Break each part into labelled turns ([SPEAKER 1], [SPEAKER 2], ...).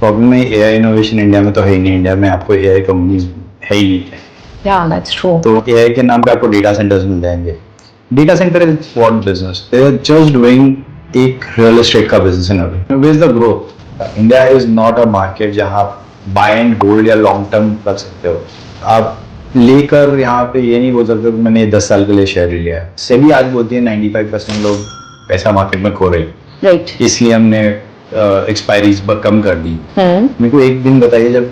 [SPEAKER 1] Problem है AI innovation India में तो है ही नहीं, इंडिया में आपको एआई कंपनीज है ही नहीं।
[SPEAKER 2] Yeah, that's true.
[SPEAKER 1] तो एआई के नाम पे आपको डेटा सेंटर्स मिल जाएंगे। Data centre is what business, they are just doing एक रियल एस्टेट का business in a way. Where is the growth? India is not a market जहां बाय एंड होल्ड या लॉन्ग टर्म रख सकते हो। आप लेकर यहाँ पे ये नहीं बोल सकते मैंने 10 साल के लिए शेयर लिया है। सेबी आज बोलती है 95% लोग पैसा मार्केट में खो रहे हैं,
[SPEAKER 2] Right.
[SPEAKER 1] इसलिए हमने एक्सपायरीज कम कर दी। मेरे को एक दिन बताइए जब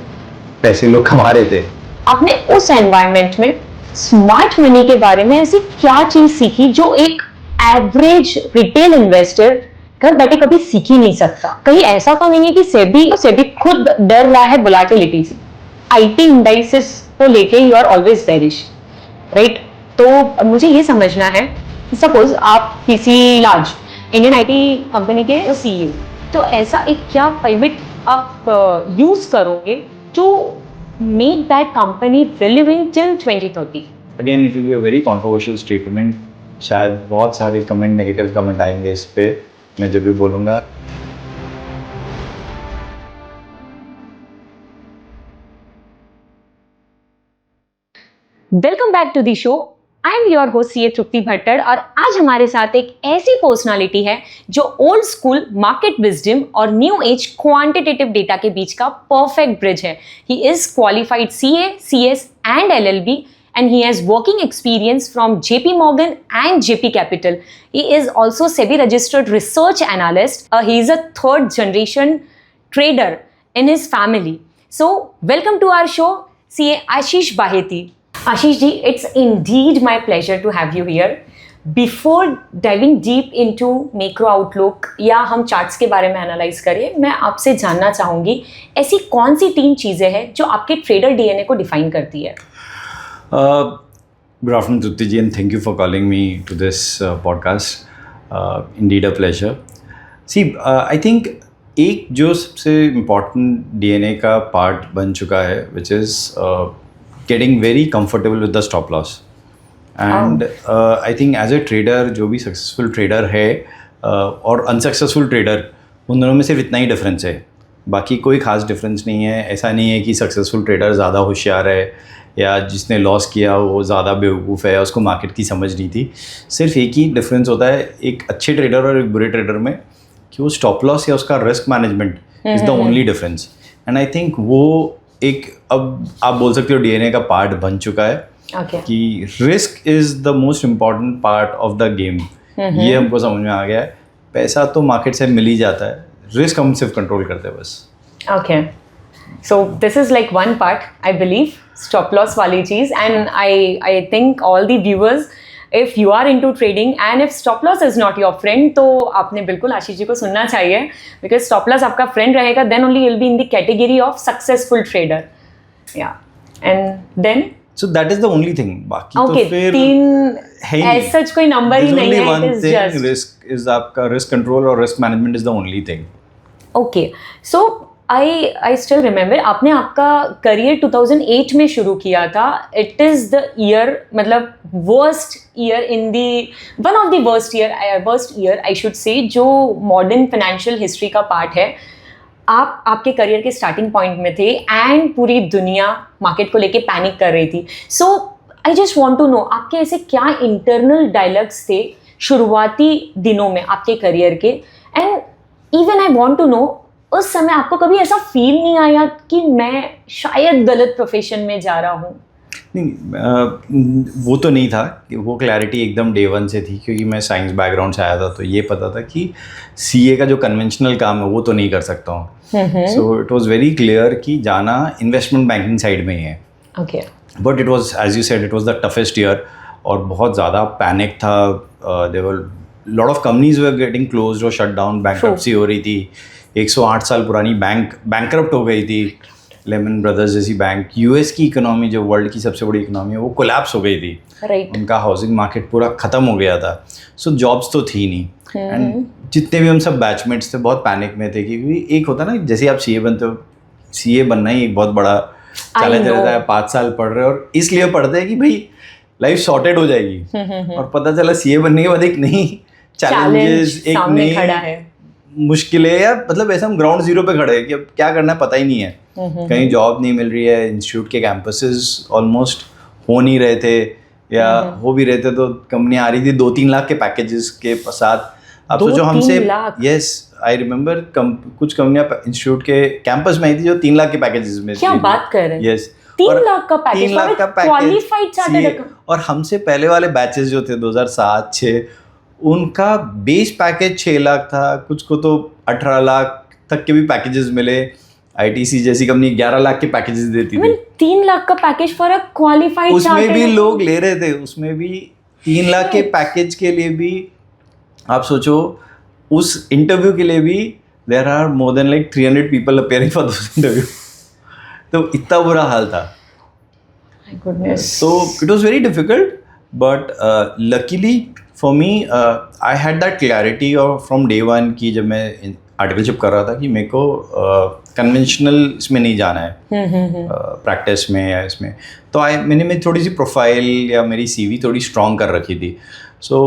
[SPEAKER 1] पैसे लोग कमा रहे थे।
[SPEAKER 2] आपने उस एनवायरनमेंट में स्मार्ट मनी के बारे में ऐसी क्या चीज सीखी जो एक एवरेज रिटेल इन्वेस्टर घर बैठे कभी सीख ही नहीं सकता? कहीं ऐसा तो नहीं है कि सेबी खुद डर रहा है वोलेटिलिटी से? आईटी इंडाइसेस को लेके you are always bearish, right? तो मुझे ये समझना है, सपोज आप किसी लार्ज इंडियन आईटी कंपनी के सीईओ, तो ऐसा एक क्या पिवट आप यूज करोगे जो make that company relevant till 2030?
[SPEAKER 1] Again it will be a very controversial statement, शायद बहुत सारे कमेंट नेगेटिव कमेंट आएंगे इस पे मैं जब भी बोलूँगा।
[SPEAKER 2] Welcome back to the show. I am your host CA Tripti Bhattar और आज हमारे साथ एक ऐसी पर्सनालिटी है जो ओल्ड स्कूल मार्केट विजडम और न्यू एज क्वांटिटेटिव डेटा के बीच का परफेक्ट ब्रिज है। He is qualified CA, CS and LLB and he has working experience from JP Morgan and JP Capital. He is also SEBI registered research analyst. He is a third generation trader in his family. So welcome to our show, CA Ashish Baheti. Ashish ji, it's indeed my pleasure to have you here. Before diving deep into macro outlook या हम charts के बारे में analyse करें, मैं आपसे जानना चाहूँगी ऐसी कौन सी 3 चीज़ें हैं जो आपके ट्रेडर डीएनए को डिफाइन करती है?
[SPEAKER 1] Good afternoon, Trupti ji, and thank you for calling me to this podcast. Indeed a pleasure. See, I think एक जो सबसे important DNA का part बन चुका है, which is getting very comfortable with the stop loss. And I think as a trader, जो भी successful trader है और unsuccessful trader, उन दोनों में सिर्फ इतना ही डिफरेंस है, बाकी कोई खास डिफरेंस नहीं है। ऐसा नहीं है कि सक्सेसफुल ट्रेडर ज़्यादा होशियार है या जिसने लॉस किया वो ज़्यादा बेवकूफ़ है, उसको मार्केट की समझ नहीं थी। सिर्फ एक ही डिफरेंस होता है एक अच्छे ट्रेडर और एक बुरे ट्रेडर में, कि वो स्टॉप लॉस या उसका risk management is the only difference. And I think वो एक, अब आप बोल सकते हो डीएनए का पार्ट बन चुका है कि risk is the most important part of the game. ये हमको समझ में आ गया है। पैसा तो मार्केट से मिल ही जाता है, रिस्क हम सिर्फ कंट्रोल करते हैं बस।
[SPEAKER 2] Okay. So this is like one part, I believe, stop loss वाली चीज़, and I think all the viewers, if you are into trading and if stop loss is not your friend, तो आपने बिल्कुल आशीष जी को सुनना चाहिए, because stop loss आपका friend रहेगा, then only you'll be in the category of successful trader. Yeah. And then
[SPEAKER 1] so that is the only thing. बाकी
[SPEAKER 2] okay,
[SPEAKER 1] तो फिर
[SPEAKER 2] 3 as such कोई नंबर ही नहीं है, it is just
[SPEAKER 1] risk is आपका risk control और risk management is the only thing.
[SPEAKER 2] Okay, so I still remember आपने आपका करियर 2008 में शुरू किया था. It is the year, मतलब worst year in the one of the worst year I should say, जो modern financial history का part है. आप आपके करियर के स्टार्टिंग पॉइंट में थे एंड पूरी दुनिया मार्केट को लेके पैनिक कर रही थी. So I just want to know आपके ऐसे क्या इंटरनल डायलॉग्स थे शुरुआती दिनों में आपके करियर के, and even I want to know उस समय आपको कभी ऐसा फील नहीं आया कि मैं शायद गलत प्रोफेशन में जा रहा हूँ?
[SPEAKER 1] नहीं, वो तो नहीं था कि वो क्लैरिटी एकदम डे वन से थी, क्योंकि मैं साइंस बैकग्राउंड से आया था, तो ये पता था कि सीए का जो कन्वेंशनल काम है वो तो नहीं कर सकता हूँ. So it was very clear कि जाना इन्वेस्टमेंट बैंकिंग साइड में ही है.
[SPEAKER 2] Okay.
[SPEAKER 1] But it was, as you said, it was the toughest year और बहुत ज़्यादा पैनिक था. There lot of companies were getting closed और शट डाउन, बैंकरप्सी हो रही थी. 108 साल पुरानी बैंकरप्ट हो गई थी. लेमन ब्रदर्स जैसी बैंक, यूएस की इकोनॉमी जो वर्ल्ड की सबसे बड़ी इकोनॉमी है वो कोलैप्स हो गई थी.
[SPEAKER 2] राइट.
[SPEAKER 1] उनका हाउसिंग मार्केट पूरा ख़त्म हो गया था. सो जॉब्स तो थी नहीं. एंड जितने भी हम सब बैचमेट्स थे बहुत पैनिक में थे, क्योंकि एक होता ना जैसे आप सीए बनते हो, सीए बनना ही एक बहुत बड़ा चैलेंज रहता है. 5 साल पढ़ रहे हो और इसलिए पढ़ते हैं कि भाई लाइफ सॉर्टेड हो जाएगी. और पता चला सीए बनने के बाद एक नई चैलेंजेस, एक नई मुश्किल है यार, मतलब ऐसा हम ग्राउंड जीरो पे खड़े हैं कि अब क्या करना है पता ही नहीं है, कहीं जॉब नहीं मिल रही है, इंस्टीट्यूट के कैंपसेस ऑलमोस्ट हो नहीं रहे थे, या हो भी रहे थे तो कंपनी आ रही थी 2-3 लाख के पैकेजेस के साथ। आप सोचो हमसे, यस आई रिमेम्बर कुछ कंपनियां इंस्टीट्यूट के कैंपस में आई थी जो 3 लाख के पैकेजेस में,
[SPEAKER 2] क्या बात कर रहे हैं,
[SPEAKER 1] यस
[SPEAKER 2] 3 लाख का पैकेज,
[SPEAKER 1] 3 लाख का
[SPEAKER 2] क्वालिफाइड चार्टर्ड
[SPEAKER 1] पैकेज। और हमसे पहले वाले बैचेस जो थे 2007-06, उनका बेस पैकेज 6 लाख था, कुछ को तो 18 लाख तक के भी पैकेजेस मिले। आईटीसी जैसी कंपनी 11 लाख के पैकेजेस देती थी।
[SPEAKER 2] 3 लाख का पैकेज फॉर अ क्वालिफाइड,
[SPEAKER 1] उसमें भी लोग ले रहे थे, उसमें भी 3 लाख के पैकेज के लिए भी आप सोचो, उस इंटरव्यू के लिए भी there are more than like 300 people appearing for this interview. तो इतना बुरा हाल था। तो it was very difficult, but luckily for me I had that clarity और फ्रॉम डे वन कि जब मैं आर्टिकलशिप कर रहा था कि मेरे को कन्वेंशनल इसमें नहीं जाना है, प्रैक्टिस में या इसमें। तो मैंने मेरी थोड़ी सी प्रोफाइल या मेरी सीवी थोड़ी स्ट्रॉन्ग कर रखी थी। So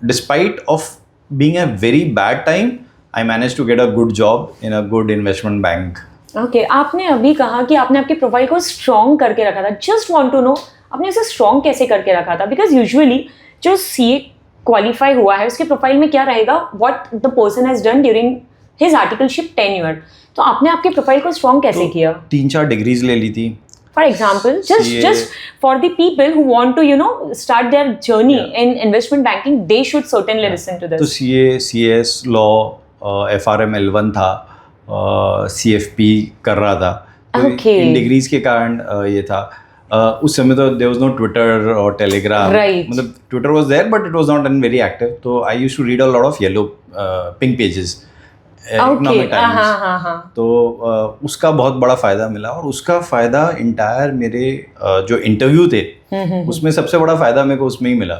[SPEAKER 1] despite of being a very bad time, I manage to get a good job in a good investment bank.
[SPEAKER 2] Okay, आपने अभी कहा कि आपने आपकी प्रोफाइल को स्ट्रॉन्ग करके रखा था। जस्ट वांट टू नो आपने इसे स्ट्रॉन्ग कैसे करके रखा था, बिकॉज यूजुअली जो सीए क्वालिफाई हुआ है उसके प्रोफाइल में क्या रहेगा, what the person has done during his articleship tenure. तो आपने आपके प्रोफाइल को स्ट्रॉन्ग कैसे किया?
[SPEAKER 1] 3-4 डिग्रीज ले ली थी।
[SPEAKER 2] For example, just for the people who want to, start their journey in investment banking, they should certainly listen to this.
[SPEAKER 1] तो CA, CS, Law, FRM L1 था, CFP कर रहा था। तो इन डिग्रीज के कारण ये था। उस समय तो there was no Twitter और Telegram, मतलब Twitter was there but it was not very active. तो I used to read a lot of yellow pink pages. Economic times. तो उसका बहुत बड़ा फ़ायदा मिला, और उसका फ़ायदा इंटायर मेरे जो इंटरव्यू थे उसमें सबसे बड़ा फ़ायदा मेरे को उसमें ही मिला।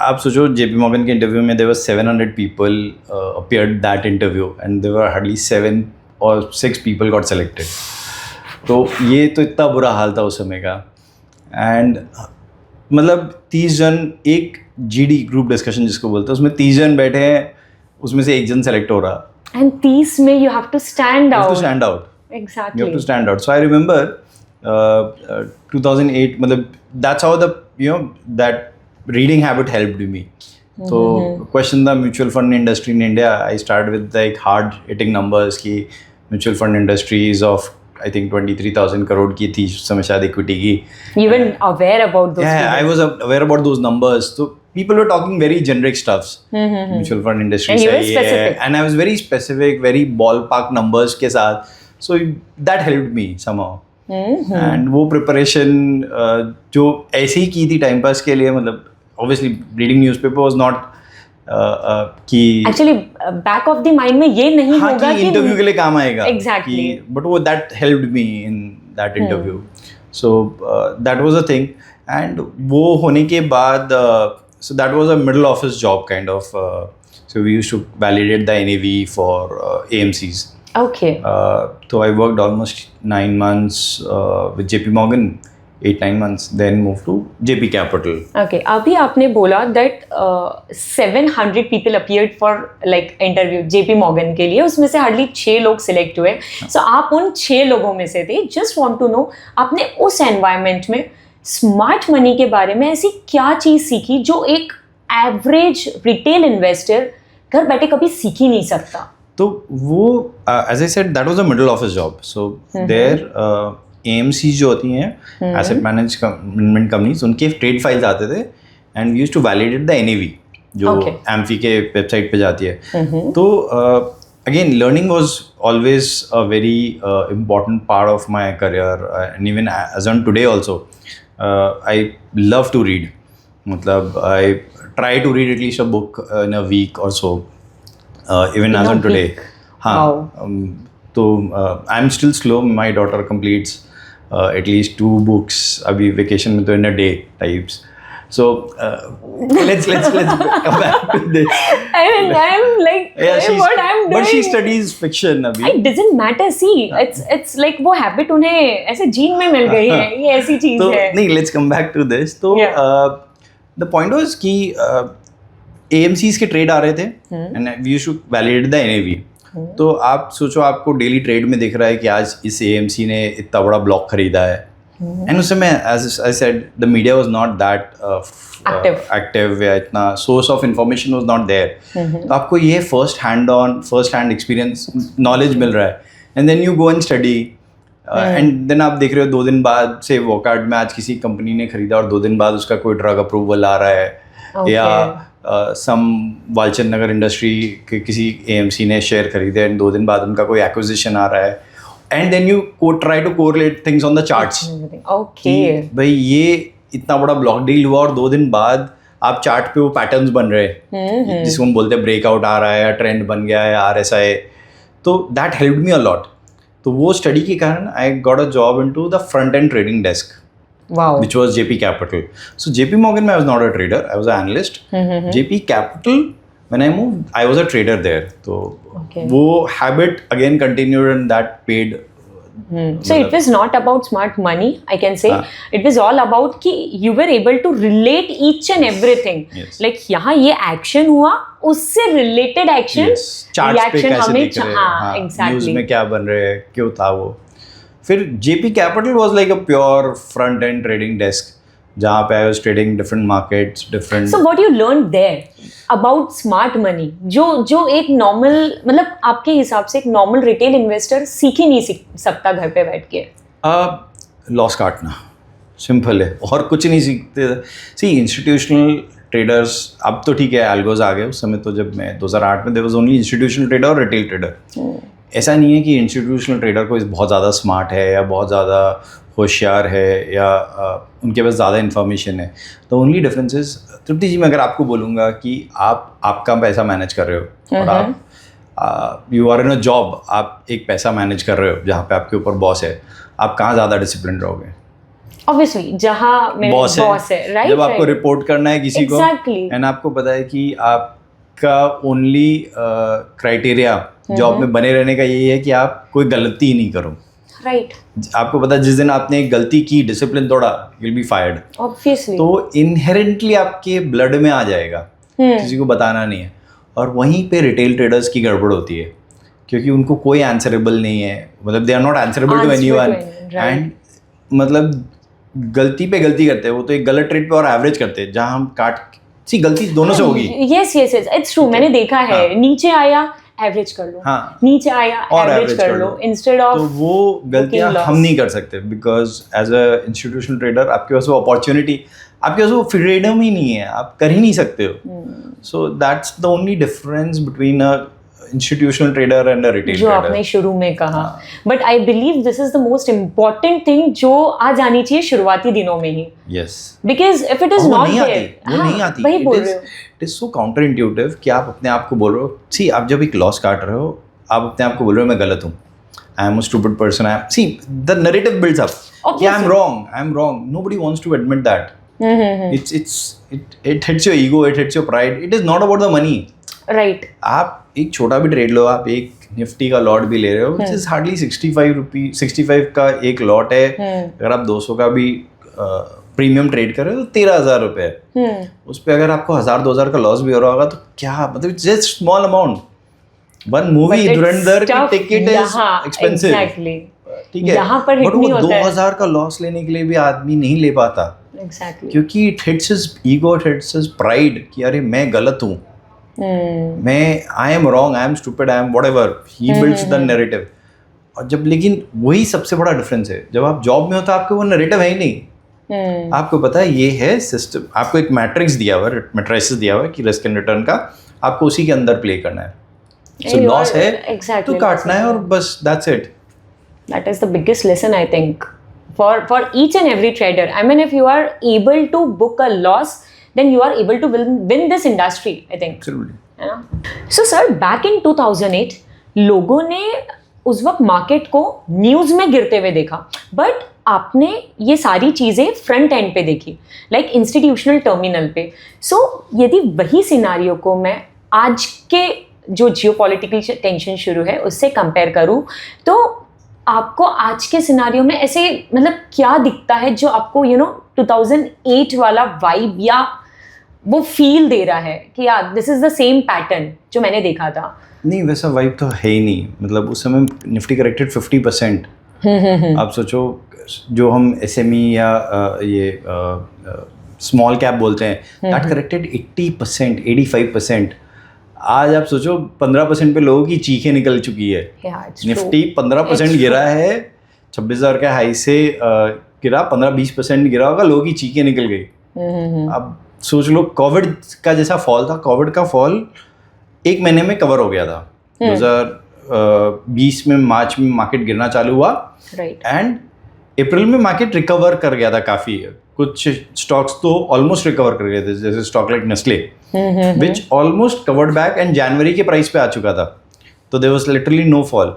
[SPEAKER 1] आप सोचो जेपी मॉर्गन के इंटरव्यू में there were 700 people appeared that interview and there were hardly 7 or 6 people got selected. तो ये तो इतना बुरा हाल था उस समय का। एंड मतलब 30 जन, एक GD ग्रुप डिस्कशन जिसको बोलते हैं, उसमें 30 जन बैठे हैं, उसमें से एक जन सेलेक्ट हो रहा।
[SPEAKER 2] एंड 30 में you have to stand out.
[SPEAKER 1] Exactly. You have to stand out. So I remember 2008, मतलब that's how that reading habit helped me. So question the mutual fund industry in India. I started with like hard hitting numbers कि mutual fund industry is of I think 23,000 crore की थी उस समय शायद equity की.
[SPEAKER 2] You were aware about those?
[SPEAKER 1] Yeah, I was aware about those numbers. So people were talking very generic stuffs. Mutual fund industry
[SPEAKER 2] and you were specific.
[SPEAKER 1] And I was very specific, very ballpark numbers के साथ. So that helped me somehow. And वो preparation जो ऐसे ही की थी time pass के लिए, मतलब obviously reading newspaper was not कि
[SPEAKER 2] actually back of the mind में ये नहीं होगा कि
[SPEAKER 1] इंटरव्यू के लिए काम आएगा।
[SPEAKER 2] Exactly.
[SPEAKER 1] But वो that helped me in that interview. So that was a thing. And वो होने के बाद so that was a middle office job kind of. So we used to validate the NAV for AMCs.
[SPEAKER 2] Okay.
[SPEAKER 1] So I worked almost 9 months with JP Morgan, 8-9 months, then moved to JP Capital.
[SPEAKER 2] Okay. अभी आपने बोला that 700 people appeared for like interview JP Morgan के लिए, उसमें से hardly 6 लोग select हुए. So आप उन 6 लोगों में से थे. Just want to know आपने उस environment में स्मार्ट मनी के बारे में ऐसी क्या चीज़ सीखी जो एक एवरेज रिटेल इन्वेस्टर घर बैठे कभी सीख ही नहीं सकता?
[SPEAKER 1] तो वो as I said that was a middle office job. So there AMCs जो होती हैं, एसेट मैनेजमेंट कंपनीज, उनके ट्रेड फाइल्स आते थे and we used to validate the NAV जो एम्फी के वेबसाइट पे जाती है। तो again, learning was always a very important part of my career, and even as on today also. I love to read. मतलब I try to read at least a book in a week or so. Even as on today. हाँ. तो I'm still slow. My daughter completes at least 2 books. अभी vacation में तो in a day types. So let's come back to this.
[SPEAKER 2] I'm like, what I'm doing.
[SPEAKER 1] But she studies fiction अभी.
[SPEAKER 2] It doesn't matter. See, it's like वो habit उन्हें ऐसे gene में मिल गई है. ये ऐसी चीज है.
[SPEAKER 1] नहीं, let's come back to this. तो the point was कि AMCs के ट्रेड आ रहे थे and we used to validate the NAV। तो आप सोचो आपको डेली ट्रेड में दिख रहा है कि आज इस AMC ने इतना बड़ा ब्लॉक खरीदा है एंड उस समय as I said the media was not that active या इतना source of information was not there. तो आपको ये फर्स्ट हैंड एक्सपीरियंस नॉलेज मिल रहा है and then you go and study and then आप देख रहे हो 2 दिन बाद से वॉकआउट में आज किसी कंपनी ने खरीदा और 2 दिन बाद उसका कोई ड्रग अप्रूवल आ रहा है या सम वालचंद नगर इंडस्ट्री के किसी AMC ने शेयर खरीदे एंड 2 दिन बाद उनका कोई एक्विजिशन आ रहा है and then you try to correlate things on the charts.
[SPEAKER 2] Okay
[SPEAKER 1] भाई ये इतना बड़ा ब्लॉक डील हुआ और 2 दिन बाद आप चार्ट पे वो पैटर्न्स बन रहे हैं जिसको हम बोलते हैं ब्रेकआउट आ रहा है या ट्रेंड बन गया है RSI। तो that helped me a lot. तो वो स्टडी के कारण I got a job into the front end trading desk which was JP Capital. So JP Morgan I was not a trader, I was an analyst. JP Capital when I moved I was a trader there. So वो habit again continued and that paid.
[SPEAKER 2] So it was not about smart money, I can say. It was all about कि you were able to relate each and everything. Like यहाँ ये action हुआ उससे related action,
[SPEAKER 1] charts पे कैसे
[SPEAKER 2] हमें
[SPEAKER 1] दिख रहे हैं,
[SPEAKER 2] exactly.
[SPEAKER 1] news में क्या बन रहे हैं, क्यों था वो। फिर JP Capital was like a pure front end trading desk जहाँ पे I was trading different markets, different.
[SPEAKER 2] So what you learned there about smart money जो एक normal मतलब आपके हिसाब से एक normal retail investor सीख ही नहीं सकता घर पे बैठ के।
[SPEAKER 1] लॉस काटना सिंपल है और कुछ नहीं सीखते। सी इंस्टीट्यूशनल ट्रेडर्स अब तो ठीक है एल्गोज आ गए, उस समय तो जब मैं 2008 में there was only institutional trader और रिटेल ट्रेडर। ऐसा नहीं है कि इंस्टीट्यूशनल ट्रेडर को बहुत ज़्यादा स्मार्ट है या बहुत ज़्यादा होशियार है या उनके पास ज़्यादा इन्फॉर्मेशन है। द ओनली डिफरेंस इज तृप्ति जी मैं अगर आपको बोलूँगा कि आप आपका पैसा मैनेज कर रहे हो और आप you are in a job, आप एक पैसा मैनेज कर रहे हो जहाँ पे आपके ऊपर बॉस है, आप कहाँ ज़्यादा डिसिप्लिन रहोगे?
[SPEAKER 2] Obviously जहाँ मेरे बॉस है राइट,
[SPEAKER 1] जब आपको रिपोर्ट करना है किसी को एंड आपको पता है कि आपका ओनली क्राइटेरिया जॉब में बने रहने का यही है कि आप कोई गलती ही नहीं करो।
[SPEAKER 2] राइट
[SPEAKER 1] आपको पता है जिस दिन आपने एक गलती की, डिसिप्लिन तोड़ा, you will be fired.
[SPEAKER 2] Obviously
[SPEAKER 1] तो इनहेरेंटली आपके ब्लड में आ जाएगा, किसी को बताना नहीं है। और वहीं पे रिटेल ट्रेडर्स की गड़बड़ होती है क्योंकि उनको कोई आंसरेबल नहीं है, मतलब they are not answerable to anyone and मतलब गलती पे गलती करते हैं वो तो एक गलत ट्रेड पे और एवरेज करते हैं जहाँ हम गलती दोनों से होगी।
[SPEAKER 2] Yes yes yes it's true, मैंने देखा है। नीचे आया एवरेज कर लो, नीचे आया एवरेज कर लो इंस्टेड ऑफ।
[SPEAKER 1] तो वो गलतियां हम नहीं कर सकते because as a institutional trader आपके पास वो अपॉर्चुनिटी, आपके पास वो फ्रीडम ही नहीं है, आप कर ही नहीं सकते हो। So that's the only difference between a institutional trader and a retail
[SPEAKER 2] जो
[SPEAKER 1] ट्रेडर।
[SPEAKER 2] आपने शुरू में कहा, but I believe this is the most important thing जो आ जानी चाहिए शुरुआती दिनों में ही।
[SPEAKER 1] Yes,
[SPEAKER 2] because if it is not there
[SPEAKER 1] वो नहीं आती।
[SPEAKER 2] वही बोल रहे हो,
[SPEAKER 1] it is so counter intuitive कि आप अपने आप को बोल रहे हो, सी आप जब एक लॉस काट रहे हो आप अपने आप को बोल रहे हो मैं गलत हूँ, I am a stupid person, I am, see the narrative builds up कि I am wrong, nobody wants to admit that. it hits your ego, it hits your pride, it is not about the money.
[SPEAKER 2] Right
[SPEAKER 1] आप एक छोटा भी trade लो, आप एक Nifty का lot भी ले रहे हो, which is hardly 65 का एक लॉट है। अगर आप 200 का भी प्रीमियम ट्रेड कर रहे हो तो 13,000 रुपये है। उस पर अगर आपको 1,000-2,000 का लॉस भी हो रहा होगा तो क्या मतलब, it's just small amount. One movie धुरंधर की टिकट इज एक्सपेंसिव, ठीक है, बट वो 2,000 का लॉस लेने के लिए भी आदमी नहीं ले पाता। क्योंकि it hits his ego, it hits his pride कि अरे मैं गलत हूँ, मैं आई am wrong, I am stupid, I am whatever, he builds the narrative. और जब, लेकिन वही सबसे बड़ा डिफरेंस है, जब आप जॉब में हो तो आपको वो नैरेटिव है ही नहीं। आपको पता है ये है सिस्टम, आपको एक मैट्रिक्स दिया हुआ है, मैट्रिसेस दिया हुआ है कि रिस्क एंड रिटर्न का, आपको उसी के अंदर प्ले करना है। सो लॉस है तो काटना है और बस, that's it.
[SPEAKER 2] That is the biggest lesson, I think, for each and every trader. I mean, if you are able to book a loss, then you are able to win this industry, I think.
[SPEAKER 1] Absolutely.
[SPEAKER 2] है ना? So sir, back in 2008, लोगों ने उस वक्त market को news में गिरते हुए देखा, बट आपने ये सारी चीज़ें फ्रंट एंड पे देखी, लाइक इंस्टीट्यूशनल टर्मिनल पे। सो यदि वही सिनारियो को मैं आज के जो जियोपॉलिटिकल टेंशन शुरू है उससे कंपेयर करूँ, तो आपको आज के सिनारियो में ऐसे मतलब क्या दिखता है जो आपको 2008 वाला वाइब या वो फील दे रहा है कि यार this is the same pattern जो मैंने देखा था?
[SPEAKER 1] नहीं, वैसा वाइब तो है ही नहीं। मतलब उस समय निफ्टी करेक्टेड 50%। आप सोचो, जो हम SME या ये स्मॉल कैप बोलते हैं, दैट करेक्टेड 80%, 85%। आज आप सोचो 15% पे लोगों की चीखें निकल चुकी है। निफ्टी 15% गिरा है, 26,000 के हाई से गिरा, 15-20% गिरा होगा, लोगों की चीखें निकल गई। अब सोच लो, कोविड का जैसा फॉल था, कोविड का फॉल 1 महीने में कवर हो गया था। 2020 में मार्च में मार्केट गिरना चालू हुआ, एंड अप्रैल में मार्केट रिकवर कर गया था काफ़ी। कुछ स्टॉक्स तो ऑलमोस्ट रिकवर कर गए थे, जैसे stock like Nestle, which almost covered back end जनवरी के प्राइस पे आ चुका था, तो there was literally no fall.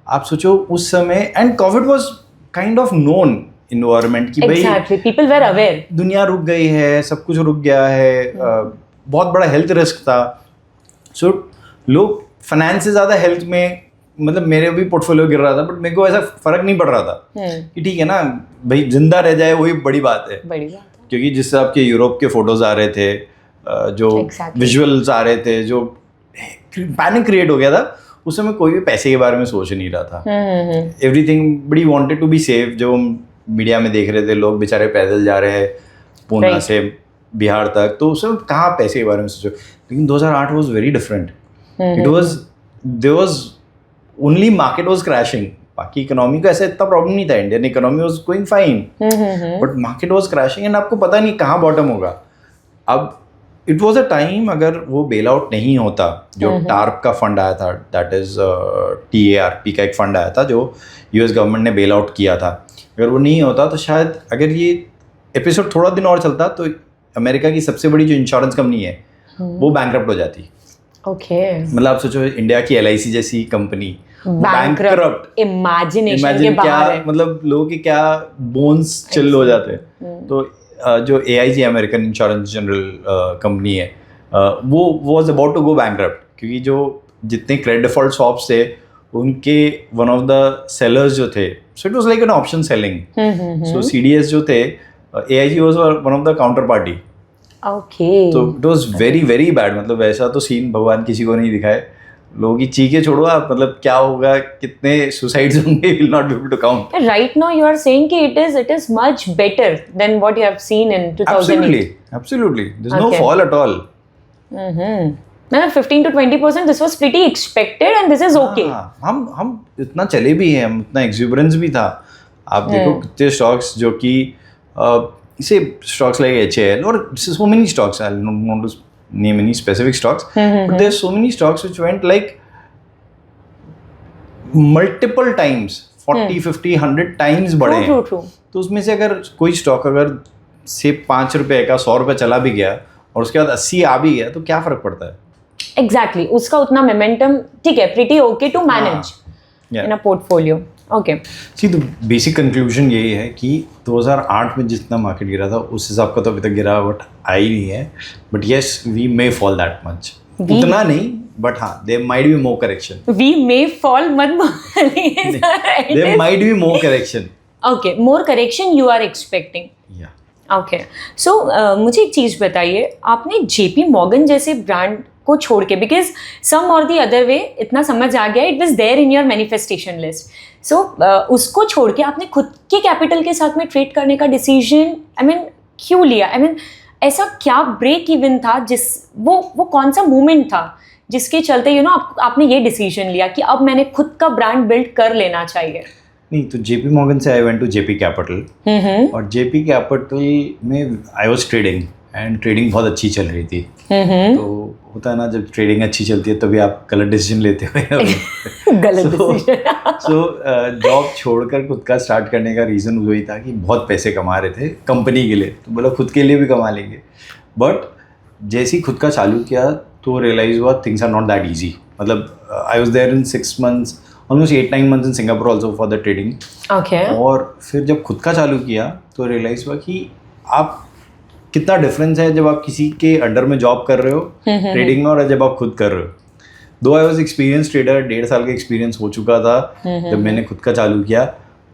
[SPEAKER 1] आप सोचो उस समय, and covid was kind of known environment कि भाई
[SPEAKER 2] पीपल वर अवेयर,
[SPEAKER 1] दुनिया रुक गई है, सब कुछ रुक गया है, बहुत बड़ा हेल्थ रिस्क था। सो लोग फाइनेंस से ज़्यादा हेल्थ में, मतलब मेरे भी पोर्टफोलियो गिर रहा था, बट मेरे को ऐसा फर्क नहीं पड़ रहा था कि ठीक है ना भाई, जिंदा रह जाए वही बड़ी बात है। क्योंकि जिस हिसाब के यूरोप के फोटोज आ रहे थे, जो विजुअल्स आ रहे थे, जो पैनिक क्रिएट हो गया था, उस समय कोई भी पैसे के बारे में सोच नहीं रहा था। एवरीथिंग बड़ी वांटेड टू बी सेफ। जो हम मीडिया में देख रहे थे, लोग बेचारे पैदल जा रहे हैं पूना से बिहार तक, तो उस समय कहाँ पैसे के बारे में सोचो। लेकिन 2008 was very different. It was, there was only market was crashing. बाकी इकोनॉमी का ऐसा इतना प्रॉब्लम नहीं था, Indian economy was going fine, but market was crashing and आपको पता नहीं कहाँ बॉटम होगा। अब इट वाज अ टाइम, अगर वो बेल आउट नहीं होता, जो टार्प का फंड आया था, दैट इज TARP का एक फंड आया था जो US गवर्नमेंट ने बेल आउट किया था, अगर वो नहीं होता तो शायद, अगर ये एपिसोड थोड़ा दिन और चलता, तो अमेरिका की सबसे बड़ी जो इंश्योरेंस कंपनी है वो बैंकरप्ट हो जाती। मतलब आप सोचो, इंडिया की LIC जैसी कंपनी बैंकरप्ट, इमेजिन क्या, मतलब लोगों के क्या बोन्स चिल हो जाते हैं। तो जो AIG American insurance general company है, वो was about to go bankrupt, क्योंकि जो जितने क्रेडिट डिफॉल्ट शॉप्स थे, उनके वन ऑफ द सेलर्स जो थे, so it was like an option selling. So CDS जो थे, AIG was one of the counter party. तो it was very very bad. मतलब ऐसा तो सीन भगवान किसी को नहीं दिखाए। लोगों की चीखें छोड़ो आप, मतलब क्या होगा, कितने सुसाइड्स होंगे, will not be able to count.
[SPEAKER 2] Right now you are saying कि it is much better than what you have seen in 2008.
[SPEAKER 1] Absolutely. There's no fall at all.
[SPEAKER 2] मतलब 15 to 20%, this was pretty expected and this is okay.
[SPEAKER 1] हम इतना चले भी हैं, हम इतना exuberance भी था। आप देखो कितने स्टॉक्स जो कि इसे स्टॉक्स लाइक HAL और so many stocks, I'll not want to name any specific stocks, but there's so many stocks which went like multiple times, 40, 50, 100 times बढ़े हैं। तो उसमें से अगर कोई स्टॉक अगर से 5 रुपए का 100 रुपए चला भी गया और उसके बाद 80 आ भी गया, तो क्या फर्क पड़ता है?
[SPEAKER 2] Exactly, उसका उतना मोमेंटम ठीक है, pretty okay to manage in a portfolio. Okay.
[SPEAKER 1] See, तो बेसिक कंक्लूजन यही है कि 2008 में जितना मार्केट गिरा था, उस हिसाब का तो अभी तक गिरावट आई नहीं है, but yes, we may fall that much. उतना नहीं, बट हाँ, there might be more correction.
[SPEAKER 2] We may fall मत बोलिए,
[SPEAKER 1] there might be more correction.
[SPEAKER 2] Okay, more correction you are expecting. Okay, so मुझे एक चीज़ बताइए, आपने JP Morgan जैसे ब्रांड को छोड़ के, बिकॉज सम और दी अदर वे इतना समझ आ गया, it was there in your manifestation list, so उसको छोड़ के आपने खुद के कैपिटल के साथ में ट्रेड करने का डिसीजन, आई मीन क्यों लिया? आई मीन ऐसा क्या ब्रेक इवन था, जिस वो कौन सा मोमेंट था जिसके चलते यू नो आपने ये डिसीजन लिया कि अब मैंने खुद का ब्रांड बिल्ड कर लेना चाहिए?
[SPEAKER 1] नहीं, तो JP Morgan से I went to JP Capital, और JP Capital में I was trading, and trading बहुत अच्छी चल रही थी। तो होता है ना, जब ट्रेडिंग अच्छी चलती है तभी आप गलत डिसीजन लेते हो। सो जॉब छोड़कर खुद का स्टार्ट करने का रीज़न वही था कि बहुत पैसे कमा रहे थे कंपनी के लिए, तो बोला खुद के लिए भी कमा लेंगे। बट जैसे ही खुद का चालू किया तो रियलाइज हुआ things are not that easy. मतलब I was there in 6 months, almost 8-9 months in Singapore also for the trading. और फिर जब खुद का चालू किया तो रियलाइज हुआ कि आप कितना डिफरेंस है जब आप किसी के अंडर में जॉब कर रहे हो ट्रेडिंग में, और जब आप खुद कर रहे हो। दो आई वॉज एक्सपीरियंस ट्रेडर, 1.5 साल का एक्सपीरियंस हो चुका था जब मैंने खुद का चालू किया,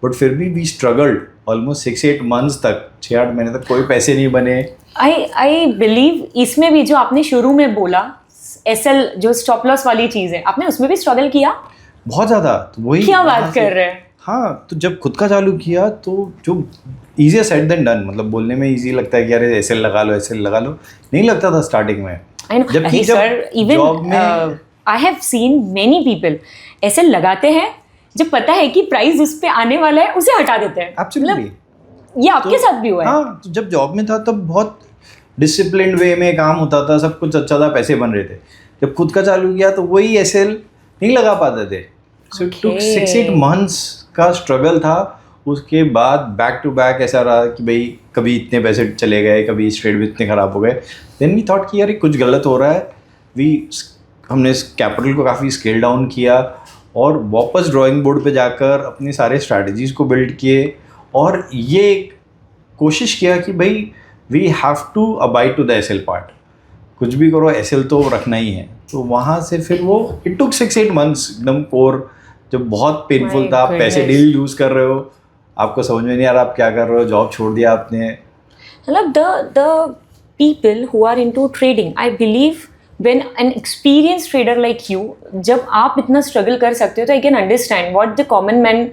[SPEAKER 1] बट फिर भी वी स्ट्रगल्ड ऑलमोस्ट 6-8 months तक, 6-8 महीने तक कोई पैसे नहीं बने,
[SPEAKER 2] आई बिलीव इसमें भी जो आपने शुरू में बोला एसएल जो स्टॉप लॉस वाली चीज है, आपने उसमें भी स्ट्रगल किया?
[SPEAKER 1] बहुत ज़्यादा। तो वही
[SPEAKER 2] क्या
[SPEAKER 1] वहाँ
[SPEAKER 2] बात
[SPEAKER 1] से-
[SPEAKER 2] कर रहे हैं?
[SPEAKER 1] हाँ, तो जब खुद का चालू किया तो जो ईजियर सेड देन डन, मतलब बोलने में ईजी लगता है कि अरे एसएल लगा लो, एसएल लगा लो, नहीं लगता था स्टार्टिंग में।
[SPEAKER 2] I know.
[SPEAKER 1] जबकि
[SPEAKER 2] अरे
[SPEAKER 1] जब
[SPEAKER 2] सर, even
[SPEAKER 1] जॉब में
[SPEAKER 2] I have seen many people ऐसे लगाते हैं, जब पता है कि प्राइस उस पे आने वाला है उसे हटा देते हैं।
[SPEAKER 1] एब्सोल्युटली,
[SPEAKER 2] ये आपके साथ भी हुआ है?
[SPEAKER 1] हाँ, तो जब जॉब में था तब बहुत डिसिप्लिन्ड वे में काम होता था, सब कुछ अच्छा था, पैसे बन रहे थे। जब खुद का चालू किया तो वही एसएल नहीं लगा पाते थे। सो इट टुक 6-8 मंथ्स का स्ट्रगल था। उसके बाद बैक टू बैक ऐसा रहा कि भाई कभी इतने पैसे चले गए, कभी इस ट्रेड में इतने ख़राब हो गए। देन वी थॉट कि यार ये कुछ गलत हो रहा है। हमने इस कैपिटल को काफ़ी स्केल डाउन किया और वापस ड्राइंग बोर्ड पे जाकर अपने सारे स्ट्रैटेजीज़ को बिल्ड किए और ये कोशिश किया कि भाई we have to abide to the SL part. कुछ भी करो एसएल तो रखना ही है। तो वहाँ से फिर वो इट टुक 6-8 मंथ्स, एकदम कोर, जब बहुत पेनफुल
[SPEAKER 2] My
[SPEAKER 1] था। आप पैसे
[SPEAKER 2] goodness.
[SPEAKER 1] डेली यूज़ कर रहे हो, आपको समझ में नहीं आ रहा आप क्या कर रहे हो, जॉब छोड़ दिया आपने।
[SPEAKER 2] मतलब the people who are into trading, I believe when an experienced trader like you, जब आप इतना स्ट्रगल कर सकते हो तो I can understand what the common man,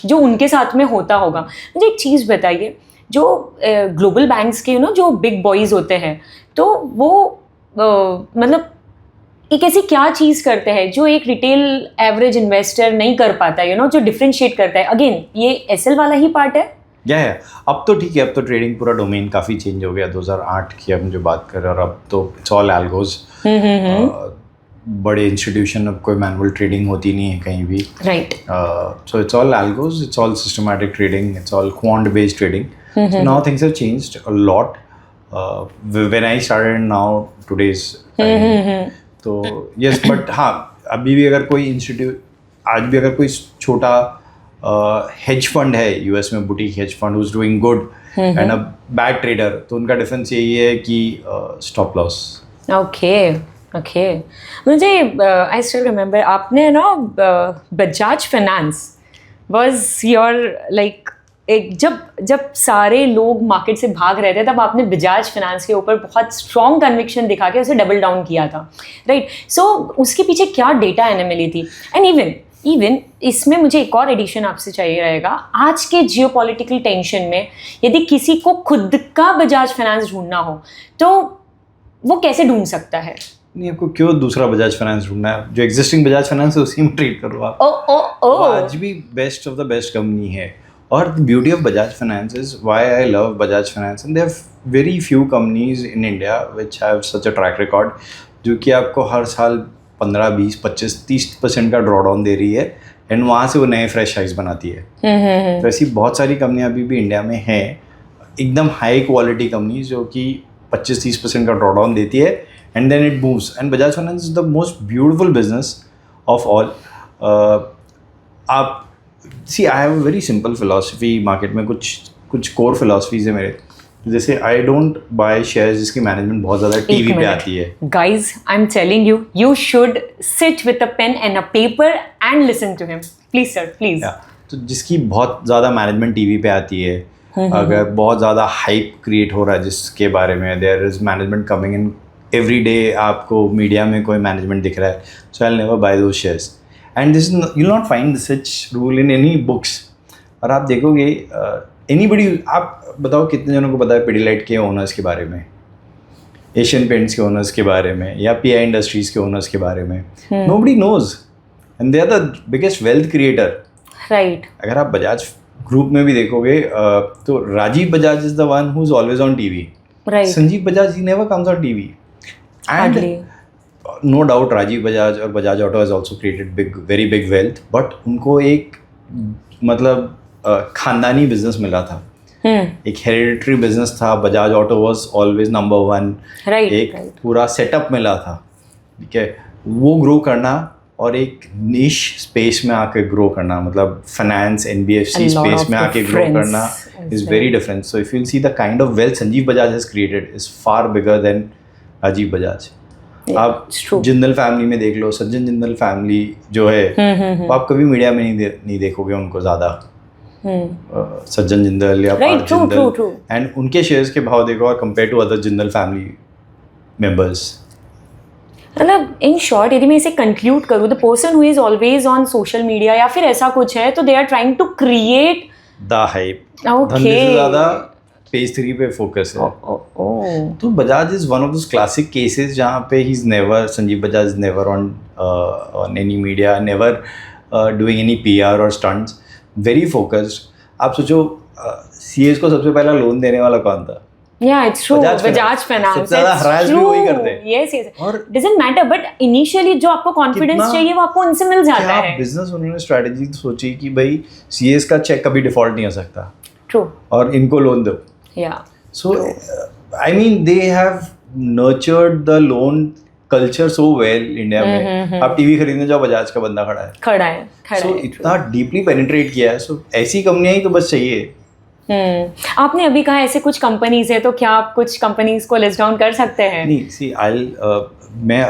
[SPEAKER 2] जो उनके साथ में होता होगा। मुझे एक चीज़ बताइए, जो ग्लोबल बैंक्स के जो बिग बॉयज़ होते हैं, तो वो मतलब एक ऐसी क्या चीज़ करते हैं जो एक रिटेल एवरेज इन्वेस्टर नहीं कर पाता, जो डिफ्रेंशिएट करता है? अगेन ये एसएल वाला ही पार्ट है?
[SPEAKER 1] क्या है, अब तो ठीक है, अब तो ट्रेडिंग पूरा डोमेन काफ़ी चेंज हो गया। 2008 की हम जो बात कर रहे हैं, और अब तो इट्स ऑल एल्गोज। बड़े इंस्टीट्यूशन, अब कोई मैनुअल ट्रेडिंग होती नहीं है कहीं भी।
[SPEAKER 2] Right.
[SPEAKER 1] So it's all algos, it's all systematic trading, it's all quant based trading. So now things have changed a lot. When I started now today's time, तो yes, but हाँ, अभी भी अगर कोई इंस्टीट्यूट, आज भी अगर कोई छोटा हेज फंड है यूएस में, boutique hedge fund who's doing good and a bad trader, तो उनका डिफरेंस यही है कि स्टॉप लॉस।
[SPEAKER 2] ओके मुझे आई स्टिल रिमेंबर आपने ना Bajaj finance was your like एक जब सारे लोग मार्केट से भाग रहे थे, तब आपने बजाज फाइनेंस के ऊपर बहुत स्ट्रॉन्ग कन्विक्शन दिखा के उसे डबल डाउन किया था, राइट? सो उसके पीछे क्या डेटा एनालिसिस थी? एंड इवन इसमें मुझे एक और एडिशन आपसे चाहिए रहेगा। आज के जियोपॉलिटिकल टेंशन में यदि किसी को खुद का बजाज फाइनेंस ढूंढना हो तो वो कैसे ढूंढ सकता है?
[SPEAKER 1] नहीं, आपको क्यों दूसरा बजाज फाइनेंस ढूंढना है? जो एग्जिस्टिंग बजाज फाइनेंस है उसी में ट्रेड करो आप। वो आज भी best of the best company है। और the beauty of Bajaj Finance is why I love Bajaj Finance, and there are very few companies in India which have such a track record, जो कि आपको हर साल 15, 20, 25, 30% का ड्रॉ डाउन दे रही है, एंड वहाँ से वो नए फ्रेश हाइज बनाती है। तो ऐसी बहुत सारी कंपनियाँ अभी भी इंडिया में हैं, एकदम हाई क्वालिटी कंपनीज, जो कि 25-30% का ड्रॉ डाउन देती है, and then it moves. And Bajaj Finance is the most beautiful business of all. आप see, I have a very simple philosophy market में, कुछ core philosophies है मेरे। जैसे I don't buy shares जिसकी मैनेजमेंट बहुत ज़्यादा टीवी पे आती है।
[SPEAKER 2] Guys, I'm telling you, you should sit with a pen and a paper and listen to him. Please sir, please.
[SPEAKER 1] तो जिसकी बहुत ज़्यादा मैनेजमेंट टीवी पे आती है, अगर बहुत ज़्यादा हाइप क्रिएट हो रहा है जिसके बारे में, there is management coming in every day, आपको मीडिया में कोई मैनेजमेंट दिख रहा है, so I will never buy those shares. And this you will not find such rule in any books. और आप देखोगे एनीबडी, आप बताओ कितने जनों को पता है पिडिलाइट के ओनर्स के बारे में, एशियन पेंट्स के ओनर्स के बारे में, या पीआई इंडस्ट्रीज के ओनर्स के बारे में? Nobody knows, and they are the biggest wealth creator.
[SPEAKER 2] Right.
[SPEAKER 1] अगर आप बजाज ग्रुप में भी देखोगे तो Rajiv Bajaj is the one who is always on TV.
[SPEAKER 2] Right.
[SPEAKER 1] Sanjiv Bajaj he never comes on TV. And no doubt Rajiv Bajaj और Bajaj auto has also created very big wealth, but उनको एक मतलब खानदानी बिजनेस मिला था, एक हेरिडिटरी बिजनेस था। Bajaj auto was always number 1। एक पूरा सेटअप मिला था, ठीक है? वो ग्रो करना और एक निश स्पेस में आके ग्रो करना, मतलब फाइनेंस एनबीएफसी स्पेस में आके ग्रो करना is very different. So if you will see the kind of wealth Sanjiv Bajaj has created is far bigger than Rajiv Bajaj. आप जिंदल फैमिली में देख लो, सज्जन जिंदल फैमिली जो है, वो आप कभी मीडिया में नहीं देखोगे उनको ज़्यादा। सज्जन जिंदल या
[SPEAKER 2] Right,
[SPEAKER 1] Parth
[SPEAKER 2] true,
[SPEAKER 1] Jindal,
[SPEAKER 2] true.
[SPEAKER 1] And उनके शेयर्स के भाव देखो और compare to other Jindal family members.
[SPEAKER 2] मतलब इन शॉर्ट यदि मैं इसे कंक्लूड करूँ, the person who is always on social media या फिर ऐसा कुछ है, तो they are trying to create
[SPEAKER 1] the hype.
[SPEAKER 2] Okay.
[SPEAKER 1] धंधे से ज़्यादा पेज 3 पे फोकस है. तो Bajaj is one of those classic cases जहाँ पे he is never, Sanjeev Bajaj is never on any media, never doing any PR और स्टंट्स, वेरी फोकस्ड. आप सोचो CS को सबसे पहला लोन देने वाला कौन था?
[SPEAKER 2] Yeah, it's true. Bajaj Finance.
[SPEAKER 1] सबसे ज़्यादा harass भी वही करते हैं.
[SPEAKER 2] Yes, yes.
[SPEAKER 1] और
[SPEAKER 2] doesn't matter, but initially जो आपको confidence चाहिए वो आपको उनसे मिल जाता है.
[SPEAKER 1] बिजनेस उन्होंने स्ट्रेटेजी सोची कि भाई CS का चेक कभी डिफॉल्ट नहीं हो सकता.
[SPEAKER 2] True.
[SPEAKER 1] और इनको लोन दो.
[SPEAKER 2] Yeah.
[SPEAKER 1] So I mean they have nurtured the loan culture so well India में. आप टीवी खरीदने जाओ, बजाज का बंदा खड़ा है. So इतना डीपली पेनिट्रेट किया है. So ऐसी कंपनियां ही तो बस चाहिए.
[SPEAKER 2] आपने अभी कहा ऐसे कुछ कंपनीज है, तो क्या आप कुछ कंपनीज को लिस्ट डाउन कर सकते हैं?
[SPEAKER 1] नहीं, सी मैं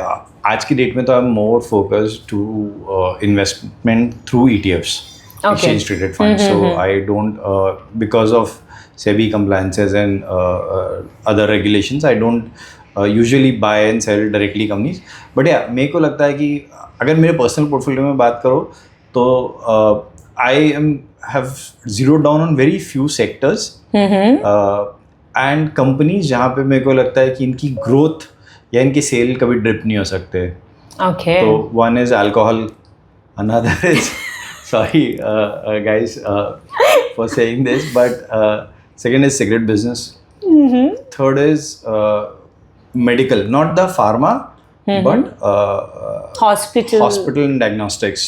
[SPEAKER 1] आज की डेट में तो I am more focused to investment through ETFs, exchange traded funds. So I don't because of SEBI compliances and other regulations, I don't usually buy and sell directly companies. But yeah, मेरे को लगता है कि अगर मेरे personal portfolio में बात करो तो I have zeroed down on very few sectors and companies जहाँ पे मेरे को लगता है कि इनकी ग्रोथ या इनके सेल कभी ड्रिप नहीं हो सकते.
[SPEAKER 2] Okay.
[SPEAKER 1] तो one is alcohol, another is sorry guys for saying this, but second is cigarette business. Third is medical, not the pharma, but
[SPEAKER 2] hospital
[SPEAKER 1] and diagnostics.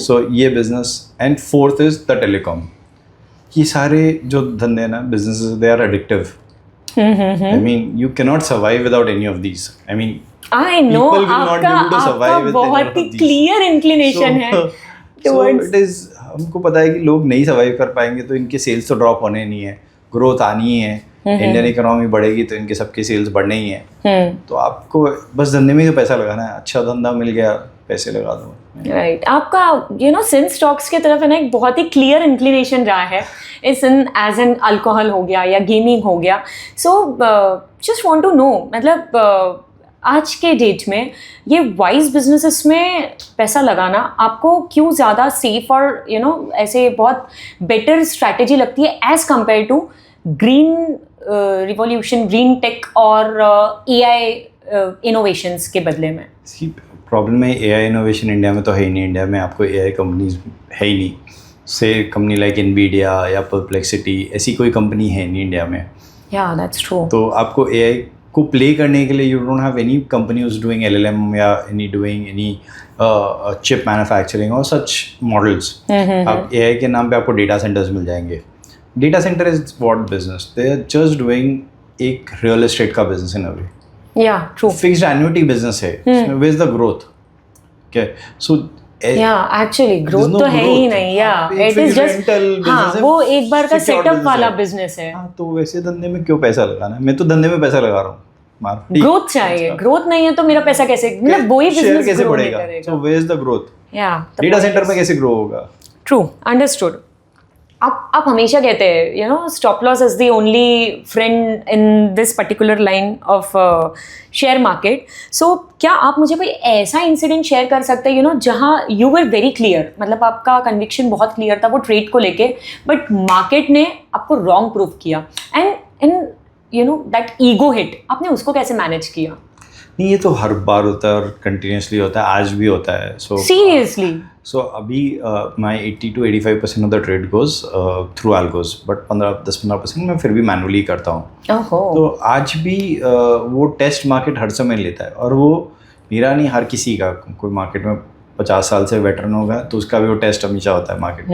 [SPEAKER 1] So ये business. And fourth is the telecom. ये सारे जो धंधे ना businesses, they are addictive. I mean you cannot survive without any of these. I mean
[SPEAKER 2] I know
[SPEAKER 1] people will not be able to survive with any
[SPEAKER 2] बहुत
[SPEAKER 1] of
[SPEAKER 2] he
[SPEAKER 1] these.
[SPEAKER 2] clear inclination है
[SPEAKER 1] So it is, हमको पता है कि लोग नहीं survive कर पाएंगे तो इनके सेल्स तो ड्रॉप होने नहीं है, ग्रोथ आनी ही है. इंडियन इकोनॉमी बढ़ेगी तो इनके सबके सेल्स बढ़ने ही है. तो आपको बस धंधे में ही तो पैसा लगाना है. अच्छा धंधा मिल गया, पैसे लगा दो.
[SPEAKER 2] राइट. आपका सिंस स्टॉक्स की तरफ है ना एक बहुत ही क्लियर इंक्लिनेशन रहा है, इस एज एन अल्कोहल हो गया या गेमिंग हो गया. So just want to know, मतलब आज के डेट में ये वाइज बिजनेसेस में पैसा लगाना आपको क्यों ज़्यादा सेफ और ऐसे बहुत बेटर स्ट्रैटेजी लगती है as compare to green revolution, green tech और AI इनोवेशंस के बदले में?
[SPEAKER 1] प्रॉब्लम है AI इनोवेशन इंडिया में तो है ही नहीं. इंडिया में आपको AI कंपनीज है ही नहीं. से कंपनी लाइक NVIDIA या परप्लेक्सिटी, ऐसी कोई कंपनी है नहीं इंडिया में.
[SPEAKER 2] या दैट्स ट्रू. तो
[SPEAKER 1] आपको AI को प्ले करने के लिए you don't have any company is doing LLM या any doing any chip manufacturing और सच मॉडल्स. आप AI के नाम पे आपको डेटा सेंटर्स मिल जाएंगे. Data centre is what business, they are just doing एक रियल एस्टेट का business in a way.
[SPEAKER 2] Yeah true.
[SPEAKER 1] Fixed annuity business है, इसमें where is the growth? Okay, so
[SPEAKER 2] actually growth तो है ही नहीं. इट इज जस्ट वो एक बार का सेटअप वाला बिजनेस है.
[SPEAKER 1] तो वैसे धंधे में क्यों पैसा लगाना है? मैं तो धंधे में पैसा लगा रहा हूँ.
[SPEAKER 2] ग्रोथ चाहिए, ग्रोथ नहीं है तो मेरा पैसा कैसे, मतलब वही बिजनेस
[SPEAKER 1] कैसे बढ़ेगा? So where is the growth? Data center में कैसे ग्रो होगा?
[SPEAKER 2] True, understood. आप हमेशा कहते हैं stop loss is the only friend in this particular line of share market. So क्या आप मुझे कोई ऐसा इंसिडेंट शेयर कर सकते हैं जहाँ यू वर वेरी क्लियर, मतलब आपका कन्विक्शन बहुत क्लियर था वो ट्रेड को लेके, बट मार्केट ने आपको रॉन्ग प्रूव किया एंड दैट ईगो हिट, आपने उसको कैसे मैनेज किया?
[SPEAKER 1] नहीं, ये तो हर बार होता है और कंटिन्यूसली होता है, आज भी होता है. सो
[SPEAKER 2] सीरियसली.
[SPEAKER 1] सो अभी my 80 to 85% of the trade goes through algos, but 10-15% मैं फिर भी मैनुअली करता हूँ. तो आज भी वो टेस्ट मार्केट हर समय लेता है, और वो मेरा नहीं, हर किसी का. कोई मार्केट में 50 साल से वेटरन होगा तो उसका भी वो टेस्ट हमेशा होता है market.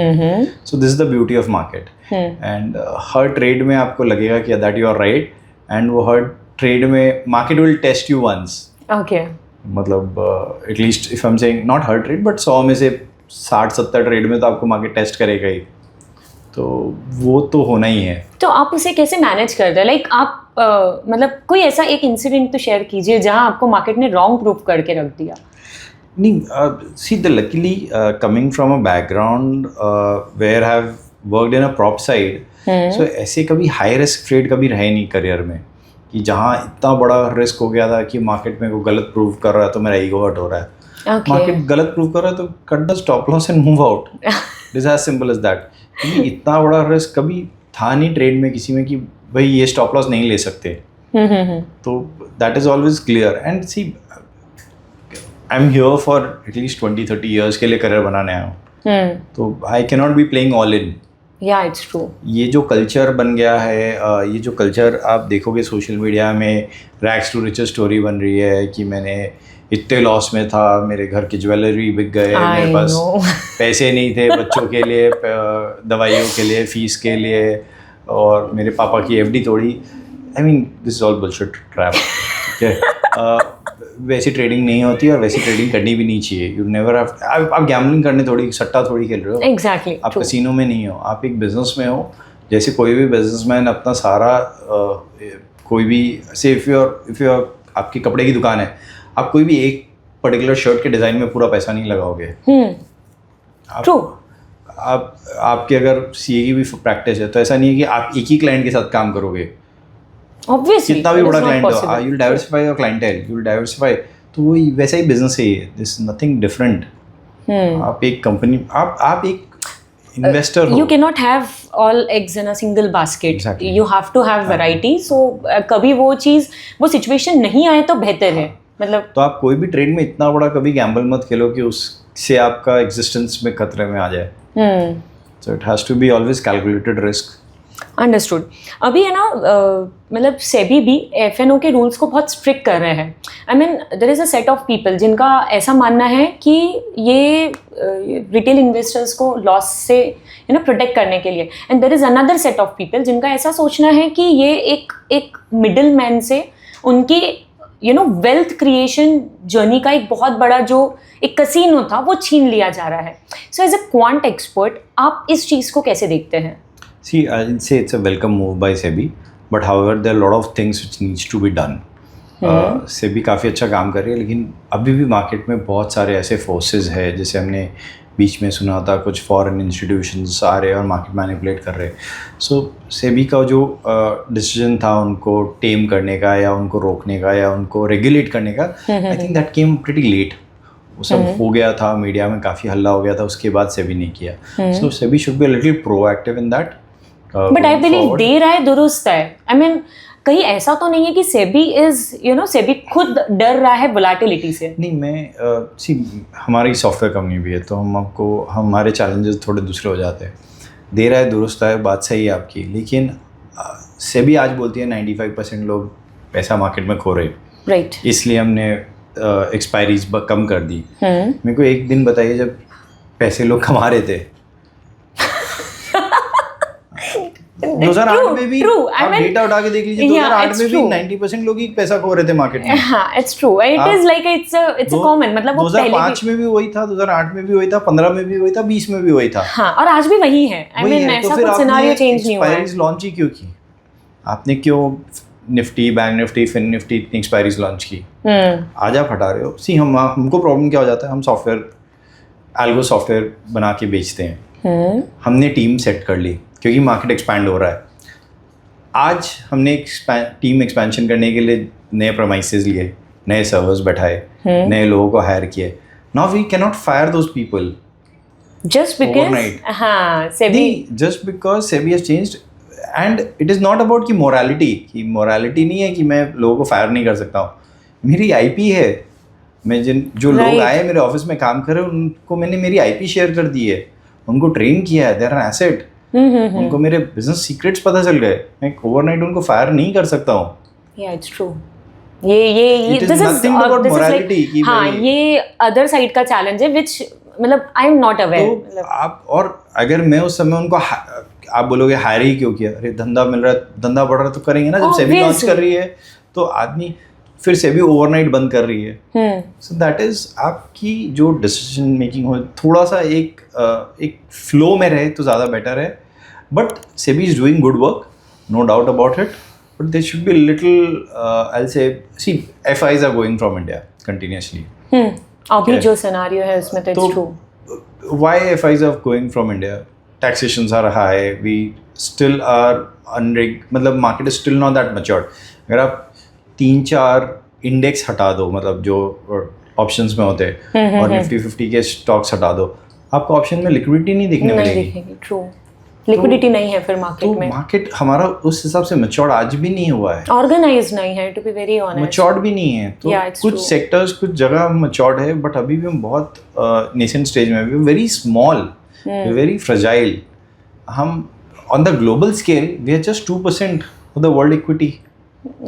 [SPEAKER 1] So this is the beauty of market. And हर ट्रेड में आपको लगेगा कि that you are right, and वो हर ट्रेड में market will test you once.
[SPEAKER 2] Okay.
[SPEAKER 1] मतलब at least if I am saying not हर ट्रेड, बट 100 में से 60-70 ट्रेड में तो आपको मार्केट टेस्ट करेगा ही. तो वो तो होना ही है.
[SPEAKER 2] तो आप उसे कैसे मैनेज करते हैं? लाइक आप मतलब कोई ऐसा एक इंसिडेंट तो शेयर कीजिए जहां आपको मार्केट ने रॉन्ग प्रूफ करके रख दिया.
[SPEAKER 1] नहीं, see the luckily coming from a background where have worked in a prop side, so ऐसे कभी हाई रिस्क ट्रेड कभी रहे नहीं करियर में कि जहाँ इतना बड़ा रिस्क हो गया था कि मार्केट में को गलत प्रूव कर रहा है तो मेरा ईगो हर्ट हो रहा है. मार्केट गलत प्रूव कर रहा है तो cut the stop loss and move out. This as simple as that. क्योंकि इतना बड़ा रिस्क कभी था नहीं ट्रेड में किसी में कि भाई ये स्टॉप लॉस नहीं ले सकते. तो that is always clear. And see I am here for at least 20-30 years के लिए करियर बनाने आया हूँ. तो I can not be playing all in.
[SPEAKER 2] Yeah it's true.
[SPEAKER 1] ये जो कल्चर बन गया है, ये जो कल्चर आप देखोगे सोशल मीडिया में, रैग्स टू रिचेस स्टोरी बन रही है कि मैंने इतने लॉस में था, मेरे घर की ज्वेलरी बिक गए, मेरे पास पैसे नहीं थे बच्चों के लिए, दवाइयों के लिए, फीस के लिए, और मेरे पापा की एफडी तोड़ी. I mean this is all bullshit trap. ठीक है. वैसी ट्रेडिंग नहीं होती और वैसी ट्रेडिंग करनी भी नहीं चाहिए. You never have. आप गैम्बलिंग करने थोड़ी, सट्टा थोड़ी खेल रहे हो.
[SPEAKER 2] एग्जैक्टली.
[SPEAKER 1] आप कसिनो में नहीं हो, आप एक बिजनेस में हो. जैसे कोई भी बिजनेसमैन अपना सारा कोई भी से इफ यू आपकी कपड़े की दुकान है, आप कोई भी एक पर्टिकुलर शर्ट के डिज़ाइन में पूरा पैसा नहीं लगाओगे.
[SPEAKER 2] ट्रू.
[SPEAKER 1] आप आपके अगर सीए की भी प्रैक्टिस है तो ऐसा नहीं है कि आप एक ही क्लाइंट के साथ काम करोगे.
[SPEAKER 2] Obviously,
[SPEAKER 1] कितना भी बड़ा क्लाइंट हो, you will diversify your clientele, you will diversify. तो वो वैसा ही बिजनेस है ये. This nothing different. आप एक कंपनी, आप एक इन्वेस्टर हो.
[SPEAKER 2] You cannot have all eggs in a single basket.
[SPEAKER 1] Exactly.
[SPEAKER 2] You have to have variety. So कभी वो चीज़, वो सिचुएशन नहीं आए तो बेहतर है. मतलब
[SPEAKER 1] तो आप कोई भी ट्रेड में इतना बड़ा कभी गैम्बल मत खेलो कि उससे आपका एग्जिस्टेंस में खतरे में आ जाए. So it has to be always calculated risk.
[SPEAKER 2] Understood. अभी है ना, मतलब सेबी भी एफएनओ के रूल्स को बहुत स्ट्रिक्ट कर रहे हैं. I mean there is a set of people जिनका ऐसा मानना है कि ये रिटेल इन्वेस्टर्स को लॉस से प्रोटेक्ट करने के लिए, and there is another set of people जिनका ऐसा सोचना है कि ये एक मिडिल मैन से उनकी वेल्थ क्रिएशन जर्नी का एक बहुत बड़ा जो एक कसीनो था वो छीन लिया जा रहा है. So as a quant expert आप इस चीज़ को कैसे देखते हैं?
[SPEAKER 1] See, I'd say it's a welcome move by SEBI, but however there are a lot of things which needs to be done. SEBI काफ़ी अच्छा काम कर रही है, लेकिन अभी भी मार्केट में बहुत सारे ऐसे फोर्सेस है, जैसे हमने बीच में सुना था कुछ फॉरेन इंस्टीट्यूशंस आ रहे हैं और मार्केट मैनिपुलेट कर रहे हैं. सो SEBI का जो डिसीजन था उनको टेम करने का या उनको रोकने का या उनको रेगुलेट करने का, I think that came pretty late. वो सब हो गया था, मीडिया में काफ़ी हल्ला हो गया था, उसके बाद SEBI ने किया. सो SEBI should be a little proactive in that.
[SPEAKER 2] But I believe there आए दुरुस्त है. आई मीन कहीं ऐसा तो नहीं है कि सेबी खुद डर रहा है वोलेटिलिटी से.
[SPEAKER 1] नहीं, मैं हमारी सॉफ्टवेयर कंपनी भी है तो हमारे चैलेंजेस थोड़े दूसरे हो जाते हैं. देर आए दुरुस्त है, बात सही है आपकी, लेकिन सेबी आज बोलती है 95% लोग पैसा मार्केट में खो रहे.
[SPEAKER 2] राइट.
[SPEAKER 1] इसलिए हमने एक्सपायरीज कम कर दी. मेरे को एक दिन बताइए जब पैसे लोग कमा रहे थे 2008 में भी. आप डेटा उठा के देख लीजिए, 2008 में भी 90% लोग ही पैसा खो रहे थे मार्केट में.
[SPEAKER 2] हाँ, it's true. It is like it's a common. मतलब वो
[SPEAKER 1] 2005 में भी वही था, 2008 में भी वही था, 15 में भी वही था, 20 में भी वही था.
[SPEAKER 2] हाँ, और आज भी वही है. आई मीन ऐसा कुछ सिनेरियो चेंज नहीं हुआ है.
[SPEAKER 1] एक्सपायरीज लॉन्च ही क्यों की आपने? क्यों निफ्टी, बैंक निफ्टी, फिन निफ्टी इतनी एक्सपायरीज लॉन्च की? आज आप हटा रहे हो. सी हमको प्रॉब्लम क्या हो जाता है, हम सॉफ्टवेयर एल्गो सॉफ्टवेयर बना के बेचते हैं. हमने टीम सेट कर ली क्योंकि मार्केट एक्सपैंड हो रहा है. आज हमने टीम एक्सपेंशन करने के लिए नए प्रेमाइसेस लिए, नए सर्वर्स बैठाए, नए लोगों को हायर किए. Now we can not fire those people
[SPEAKER 2] just because
[SPEAKER 1] just because SEBI has changed. And it is not about कि मोरालिटी नहीं है कि मैं लोगों को फायर नहीं कर सकता हूँ. मेरी आईपी है. मैं जो लोग आए मेरे ऑफिस में काम कर रहे हैं उनको मैंने मेरी आईपी शेयर कर दी है, उनको ट्रेन किया है, देयर एन एसेट. उनको मेरे बिजनेस सीक्रेट्स पता चल गए. मैं ओवरनाइट उनको फायर नहीं कर सकता हूँ.
[SPEAKER 2] या इट्स ट्रू. ये दिस इज हाँ, ये अदर साइड का चैलेंज है व्हिच मतलब आई एम नॉट अवेयर.
[SPEAKER 1] आप और अगर मैं उस समय उनको आप बोलोगे हायर ही क्यों किया, अरे धंधा मिल रहा है, धंधा बढ़ रहा है तो करेंगे ना. जब सेबी लॉन्च कर रही है तो आदमी फिर सेबी ओवरनाइट बंद कर रही है. सो दैट इज आपकी जो डिसीजन मेकिंग हो थोड़ा सा एक फ्लो में रहे तो ज़्यादा बेटर है. But SEBI is doing good work, no doubt about it, but they should be little I will say see FIs are going from India continuously.
[SPEAKER 2] अभी जो सिनेरियो है उसमें तो it's true.
[SPEAKER 1] Why FIs are going from India? taxations are high, we still are मतलब market is still not that matured. अगर आप 3-4 index हटा दो, मतलब जो ऑप्शंस में होते हैं, और निफ्टी 50 के स्टॉक्स हटा दो, आपको ऑप्शन में लिक्विडिटी नहीं दिखने मिलेगी।
[SPEAKER 2] ट्रू, लिक्विडिटी नहीं है फिर मार्केट
[SPEAKER 1] तो
[SPEAKER 2] में।
[SPEAKER 1] मार्केट हमारा उस हिसाब से मैच्योर्ड आज भी नहीं हुआ है,
[SPEAKER 2] ऑर्गेनाइज्ड नहीं है, to be very honest,
[SPEAKER 1] matured भी नहीं है। तो कुछ सेक्टर्स, कुछ जगह मैच्योर्ड है, बट अभी भी हम बहुत नेसेंट स्टेज में, वेरी स्मॉल, वेरी फ्रेजाइल। हम on the global scale we are just 2% of the world equity,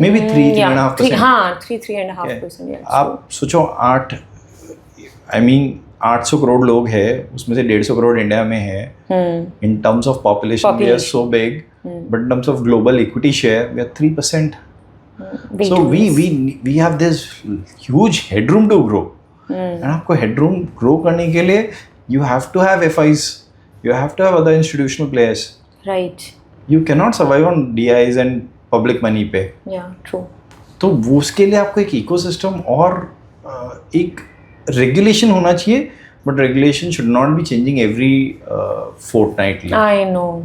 [SPEAKER 1] maybe 3.5%।
[SPEAKER 2] हाँ, 3.5%।
[SPEAKER 1] आप सोचो 800 करोड़ लोग हैं, उसमें से 150 करोड़ इंडिया में है। In terms of population we are so big, but in terms of global equity share we are 3%। So we have this huge headroom to grow, and आपको headroom grow करने के लिए you have to have FIs, you have to have other institutional players.
[SPEAKER 2] Right.
[SPEAKER 1] You cannot survive on DIs and public money पे।
[SPEAKER 2] Yeah, true.
[SPEAKER 1] तो वो उसके लिए आपको एक इकोसिस्टम और एक रेगुलेशन होना चाहिए, but regulation should not be changing every fortnightly.
[SPEAKER 2] I know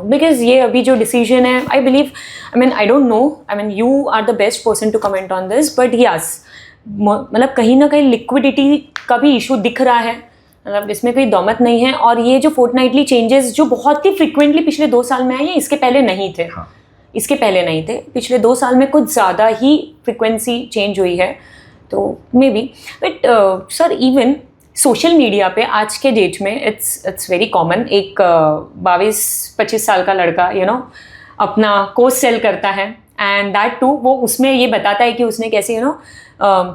[SPEAKER 2] because ये अभी जो डिसीजन है, I believe, I don't know, you are the best person to comment on this, but yes, मतलब कहीं ना कहीं लिक्विडिटी का भी इशू दिख रहा है, मतलब इसमें कोई दौमत नहीं है। और ये जो फोर्टनाइटली चेंजेस जो बहुत ही फ्रिक्वेंटली पिछले 2 साल में आए हैं, इसके पहले नहीं थे।
[SPEAKER 1] हाँ।
[SPEAKER 2] इसके पहले नहीं थे, पिछले 2 साल में कुछ ज़्यादा ही फ्रिक्वेंसी चेंज हुई है, तो may be. But sir, even social media पे आज के डेट में इट्स वेरी कॉमन, एक 22-25 साल का लड़का अपना कोर्स सेल करता है, एंड दैट टू वो उसमें ये बताता है कि उसने कैसे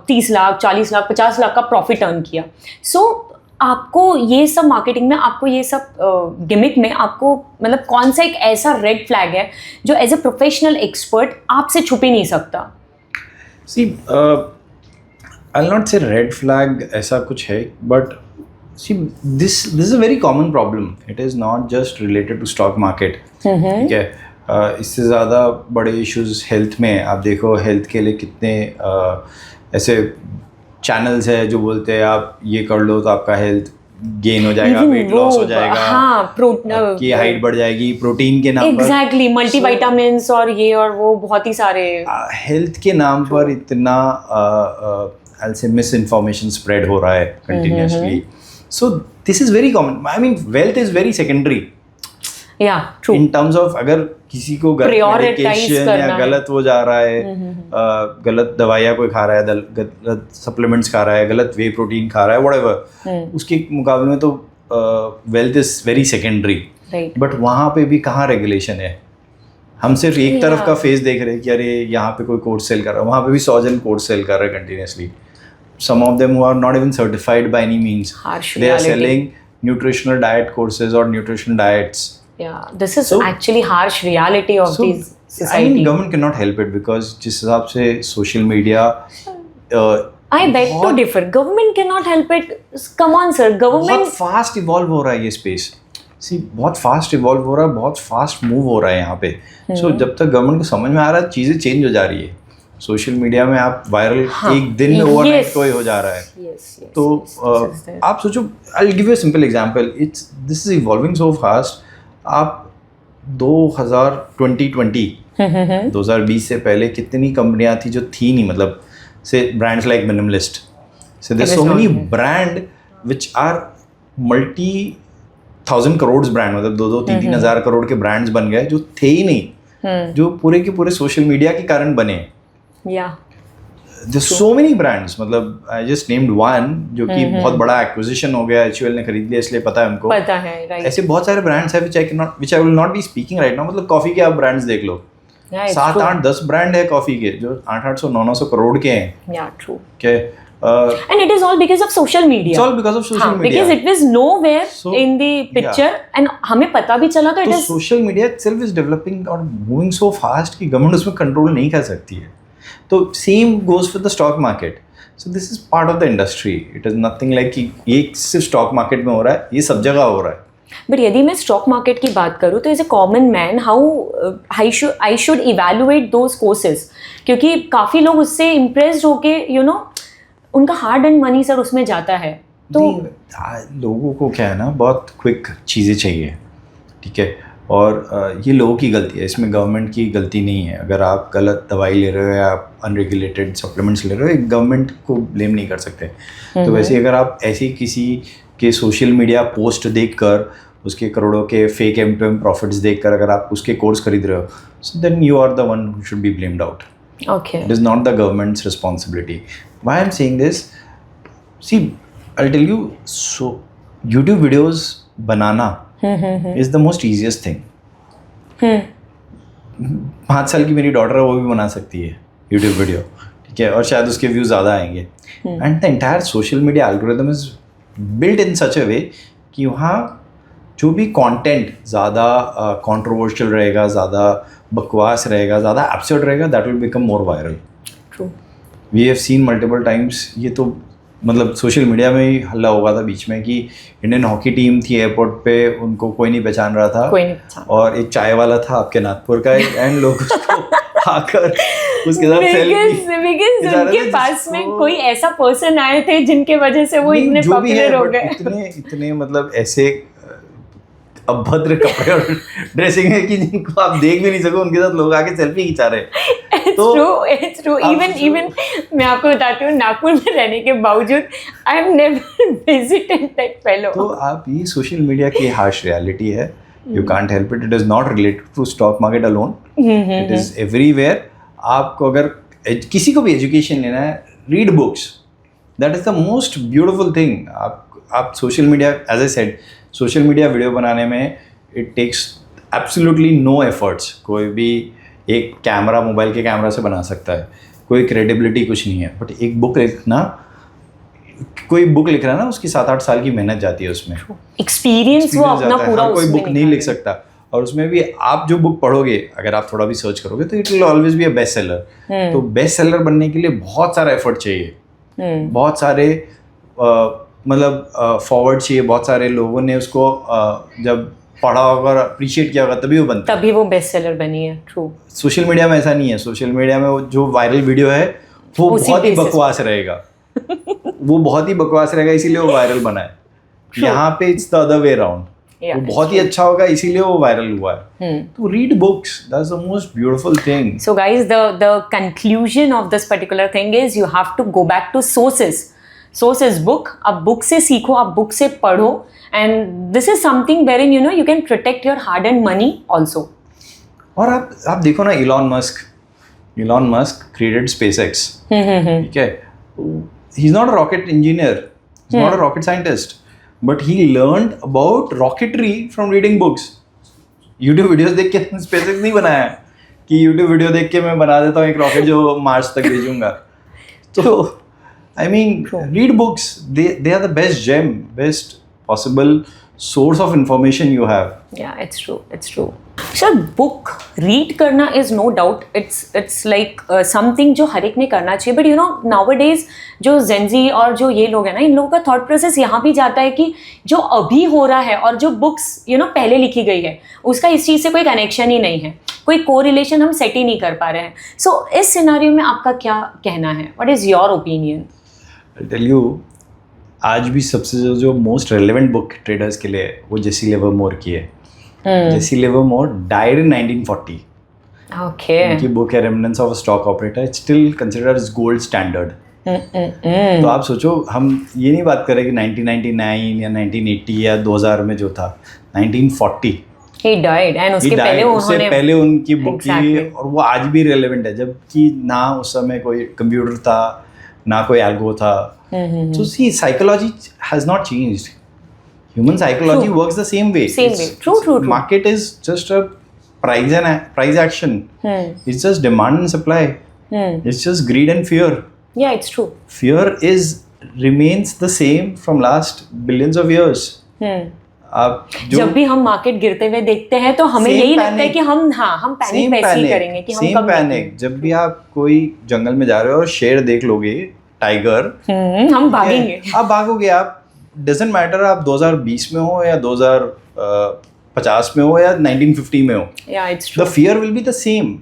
[SPEAKER 2] 30 लाख 40 लाख 50 लाख का प्रॉफिट अर्न किया। सो आपको ये सब मार्केटिंग में, आपको ये सब गिमिक में, आपको मतलब कौन सा एक ऐसा रेड फ्लैग है जो एज ए प्रोफेशनल एक्सपर्ट आपसे छुप ही नहीं सकता?
[SPEAKER 1] See I not say red flag ऐसा कुछ है, but see this is a very common problem. It is not just related to stock market, ठीक है। इससे ज़्यादा बड़े इश्यूज हेल्थ में आप देखो, हेल्थ के लिए कितने ऐसे चैनल्स है जो बोलते हैं आप ये कर लो तो आपका हेल्थ गेन हो जाएगा, वेट लॉस हो जाएगा, आपकी हाइट बढ़ जाएगी, प्रोटीन के नाम पर,
[SPEAKER 2] एग्जैक्टली, मल्टीविटामिन्स और ये और वो बहुत ही सारे
[SPEAKER 1] हेल्थ के नाम पर इतना आई से मिस इन्फॉर्मेशन स्प्रेड हो रहा है continuously. So this is very common. I mean wealth is very secondary in terms of, अगर किसी को गलत मेडिकेशन या गलत वो जा रहा है, गलत दवाइयाँ कोई खा रहा है, गलत सप्लीमेंट्स खा रहा है, गलत वे प्रोटीन खा रहा है, व्हाटएवर, उसके मुकाबले में तो wealth is very secondary. But वहाँ पे भी कहाँ रेगुलेशन है? हम सिर्फ एक तरफ का फेस देख रहे हैं कि अरे यहाँ पे कोई कोर्स सेल कर रहा है, वहाँ पे भी 100 जन कोर्स सेल कर रहे हैं continuously. Some of them who are not even certified by any means. They are selling nutritional diet courses or nutritional diets.
[SPEAKER 2] Yeah, this is actually harsh reality of these society.
[SPEAKER 1] I mean, government cannot help it because जिस हिसाब से social media
[SPEAKER 2] I beg to differ. Government cannot help it. Come on, sir. Government
[SPEAKER 1] बहुत fast evolve हो रहा है ये space. See, बहुत fast evolve हो रहा है, बहुत fast move हो रहा है यहाँ पे. So जब तक government को समझ में आ रहा है, चीज़ें change हो जा रही है. सोशल मीडिया में आप वायरल एक दिन में ओवरनाइट कोई हो जा रहा है। तो आप सोचो, I will give you a simple example, this is evolving so fast. आप 2020 से पहले कितनी कंपनियां थी जो थी नहीं, मतलब say brands like Minimalist, so there so many brand which are multi 1000 crore brand, मतलब 2-3 हज़ार करोड़ के ब्रांड्स बन गए जो थे ही नहीं, जो पूरे के पूरे सोशल मीडिया के कारण बने। There's so many brands, मतलब I just named one जो कि बहुत बड़ा एक्विजिशन हो गया, HUL ने खरीद लिया, इसलिए पता है हमको,
[SPEAKER 2] पता है, right?
[SPEAKER 1] ऐसे बहुत सारे ब्रांड्स हैं which I will not be speaking right now। मतलब कॉफी के आप ब्रांड्स देख लो, 7-8-10 ब्रांड है कॉफी के जो 800-900 करोड़ के हैं।
[SPEAKER 2] Yeah, true.
[SPEAKER 1] Okay,
[SPEAKER 2] and it is all because of social media.
[SPEAKER 1] It's all because of social media.
[SPEAKER 2] Because it was nowhere in the picture, and हमें पता भी चला तो it is
[SPEAKER 1] social media itself is developing और moving so fast कि government उसमें control नहीं कर सकती है। तो same goes for the stock market. So this is part of the industry. It is nothing like कि ये सिर्फ स्टॉक मार्केट में हो रहा है, ये सब जगह हो रहा है।
[SPEAKER 2] बट यदि मैं स्टॉक मार्केट की बात करूँ तो as a common man how I should evaluate those courses, क्योंकि काफ़ी लोग उससे इम्प्रेस्ड होके उनका हार्ड एंड मनी सर उसमें जाता है। तो
[SPEAKER 1] लोगों को क्या है ना, बहुत क्विक चीज़ें चाहिए। ठीक है, और ये लोगों की गलती है, इसमें गवर्नमेंट की गलती नहीं है। अगर आप गलत दवाई ले रहे हो या आप अनरेगुलेटेड सप्लीमेंट्स ले रहे हो, गवर्नमेंट को ब्लेम नहीं कर सकते। तो वैसे अगर आप ऐसे किसी के सोशल मीडिया पोस्ट देखकर उसके करोड़ों के फेक एम प्रॉफिट्स देखकर अगर आप उसके कोर्स खरीद रहे हो, so then you are the one who should be blamed out.
[SPEAKER 2] Okay.
[SPEAKER 1] It is not the government's responsibility. Why I'm saying this? See, I'll tell you. So, YouTube videos banana is the most easiest thing. 5 साल की मेरी daughter है, वो भी बना सकती है YouTube video, ठीक है, और शायद उसके व्यूज ज़्यादा आएंगे। And the entire social media algorithm is built in such a way कि वहाँ जो भी कंटेंट ज़्यादा कंट्रोवर्शियल रहेगा, ज़्यादा बकवास रहेगा, ज़्यादा एब्सर्ड रहेगा, that will become more viral.
[SPEAKER 2] True.
[SPEAKER 1] We have seen multiple times. ये तो मतलब सोशल मीडिया में ही हल्ला होगा था बीच में कि इंडियन हॉकी टीम थी एयरपोर्ट पे, उनको कोई नहीं पहचान रहा था,
[SPEAKER 2] कोई नहीं पहचान,
[SPEAKER 1] और एक चाय वाला था आपके नागपुर का एंड लोग उसको आकर उसके साथ
[SPEAKER 2] because उनके पास में कोई ऐसा पर्सन आए थे जिनके वजह से वो इतने पॉपुलर हो गए।
[SPEAKER 1] इतने मतलब ऐसे अभद्र कपड़े और ड्रेसिंग है कि जिनको आप देख भी नहीं सको, उनके साथ लोग आके सेल्फी खिंचा रहे हैं।
[SPEAKER 2] It's true. Even मैं आपको बताती हूँ, नागपुर में रहने के बावजूद I have never visited that fellow.
[SPEAKER 1] तो आप ये सोशल मीडिया की हार्श रियलिटी है, you can't help it. It is not related to stock market alone. It is everywhere. आपको अगर किसी को भी एजुकेशन लेना है, read books. That is the most beautiful thing. आप social media, as I said, social media video बनाने में it takes absolutely no efforts. कोई भी एक कैमरा, मोबाइल के कैमरा से बना सकता है, कोई क्रेडिबिलिटी कुछ नहीं है। बट एक बुक लिखना, कोई बुक लिख रहा है ना, उसकी 7-8 साल की मेहनत जाती है उसमें,
[SPEAKER 2] एक्सपीरियंस वो अपना पूरा
[SPEAKER 1] कोई बुक नहीं लिख सकता। और उसमें भी आप जो बुक पढ़ोगे, अगर आप थोड़ा भी सर्च करोगे, तो it will always be a best seller. तो बेस्ट सेलर बनने के लिए बहुत सारा एफर्ट चाहिए, बहुत सारे मतलब फॉरवर्ड चाहिए, बहुत सारे लोगों ने उसको जब पढ़ा होगा और अप्रिशिएट किया होगा, तभी वो बनता है,
[SPEAKER 2] तभी वो बेस्ट सेलर बनी है। ट्रू।
[SPEAKER 1] सोशल मीडिया में ऐसा नहीं है। सोशल मीडिया में वो जो वायरल वीडियो है वो बहुत ही बकवास रहेगा वो बहुत ही बकवास रहेगा, इसीलिए वो वायरल बना है। यहाँ पे it's the other way around, वो बहुत ही अच्छा होगा, इसीलिए वो वायरल हुआ है। तो read books, that's the most beautiful thing.
[SPEAKER 2] So guys, the conclusion of this particular thing is you have to go back to sources. Source is book. आप बुक से सीखो, आप बुक से पढ़ो, and this is something where in you can protect your hard and money also.
[SPEAKER 1] और आप देखो ना, इलॉन मस्क क्रिएटेड SpaceX, ठीक है, he is not a rocket engineer, he is not a rocket scientist, but he learned about rocketry from reading books. YouTube videos देख के SpaceX नहीं बनाया कि यूट्यूब वीडियो देख के मैं बना देता हूँ एक रॉकेट जो मार्स तक भेजूंगा। तो I mean, read books. They are the best gem, best possible source of information you have.
[SPEAKER 2] Yeah, it's true. It's true. Sir, book read करना is no doubt. It's like something जो हर एक ने करना चाहिए. But you know, nowadays जो Gen Z और जो ये लोग हैं ना, इन लोगों का thought process यहाँ भी जाता है कि जो अभी हो रहा है और जो books पहले लिखी गई है, उसका इस चीज़ से कोई कनेक्शन ही नहीं है, कोई कोरिलेशन हम सेट ही नहीं कर पा रहे हैं। So इस सिनारियो में आपका क्या कहना है? What is your opinion?
[SPEAKER 1] I'll tell you, आज भी सबसे जो मोस्ट रेलेवेंट बुक ट्रेडर्स के लिए वो जेसी लिवरमोर की है। Jesse Livermore died in 1940।
[SPEAKER 2] Okay.
[SPEAKER 1] उनकी बुक है reminiscences of a stock operator, it's still considered as gold standard. तो आप सोचो, हम ये नहीं बात करें कि 1999 या 1980 या 2000 में जो था, 1940
[SPEAKER 2] He died, and उसके पहले
[SPEAKER 1] उनकी बुक की, और वो आज भी रेलेवेंट है, जबकि ना उस समय कोई कंप्यूटर था, ना कोई एल्गो था। So see, psychology has not changed. Human psychology works the same way. True. Market is just a price action. It's just demand and supply. It's just greed and fear.
[SPEAKER 2] Yeah, it's true.
[SPEAKER 1] Fear remains the same from last billions of years.
[SPEAKER 2] जब भी हम market गिरते हुए देखते हैं तो हमें यही लगता है कि हम पैनिक वैसे ही करेंगे कि हम कम पैनिक।
[SPEAKER 1] जब भी आप कोई जंगल में जा रहे हो और शेर देख लोगे, टाइगर,
[SPEAKER 2] हम भागेंगे,
[SPEAKER 1] आप भागोगे। आप डजंट मैटर आप 2020 में हो या 2050 में हो या 1950 में हो, the fear will be the same.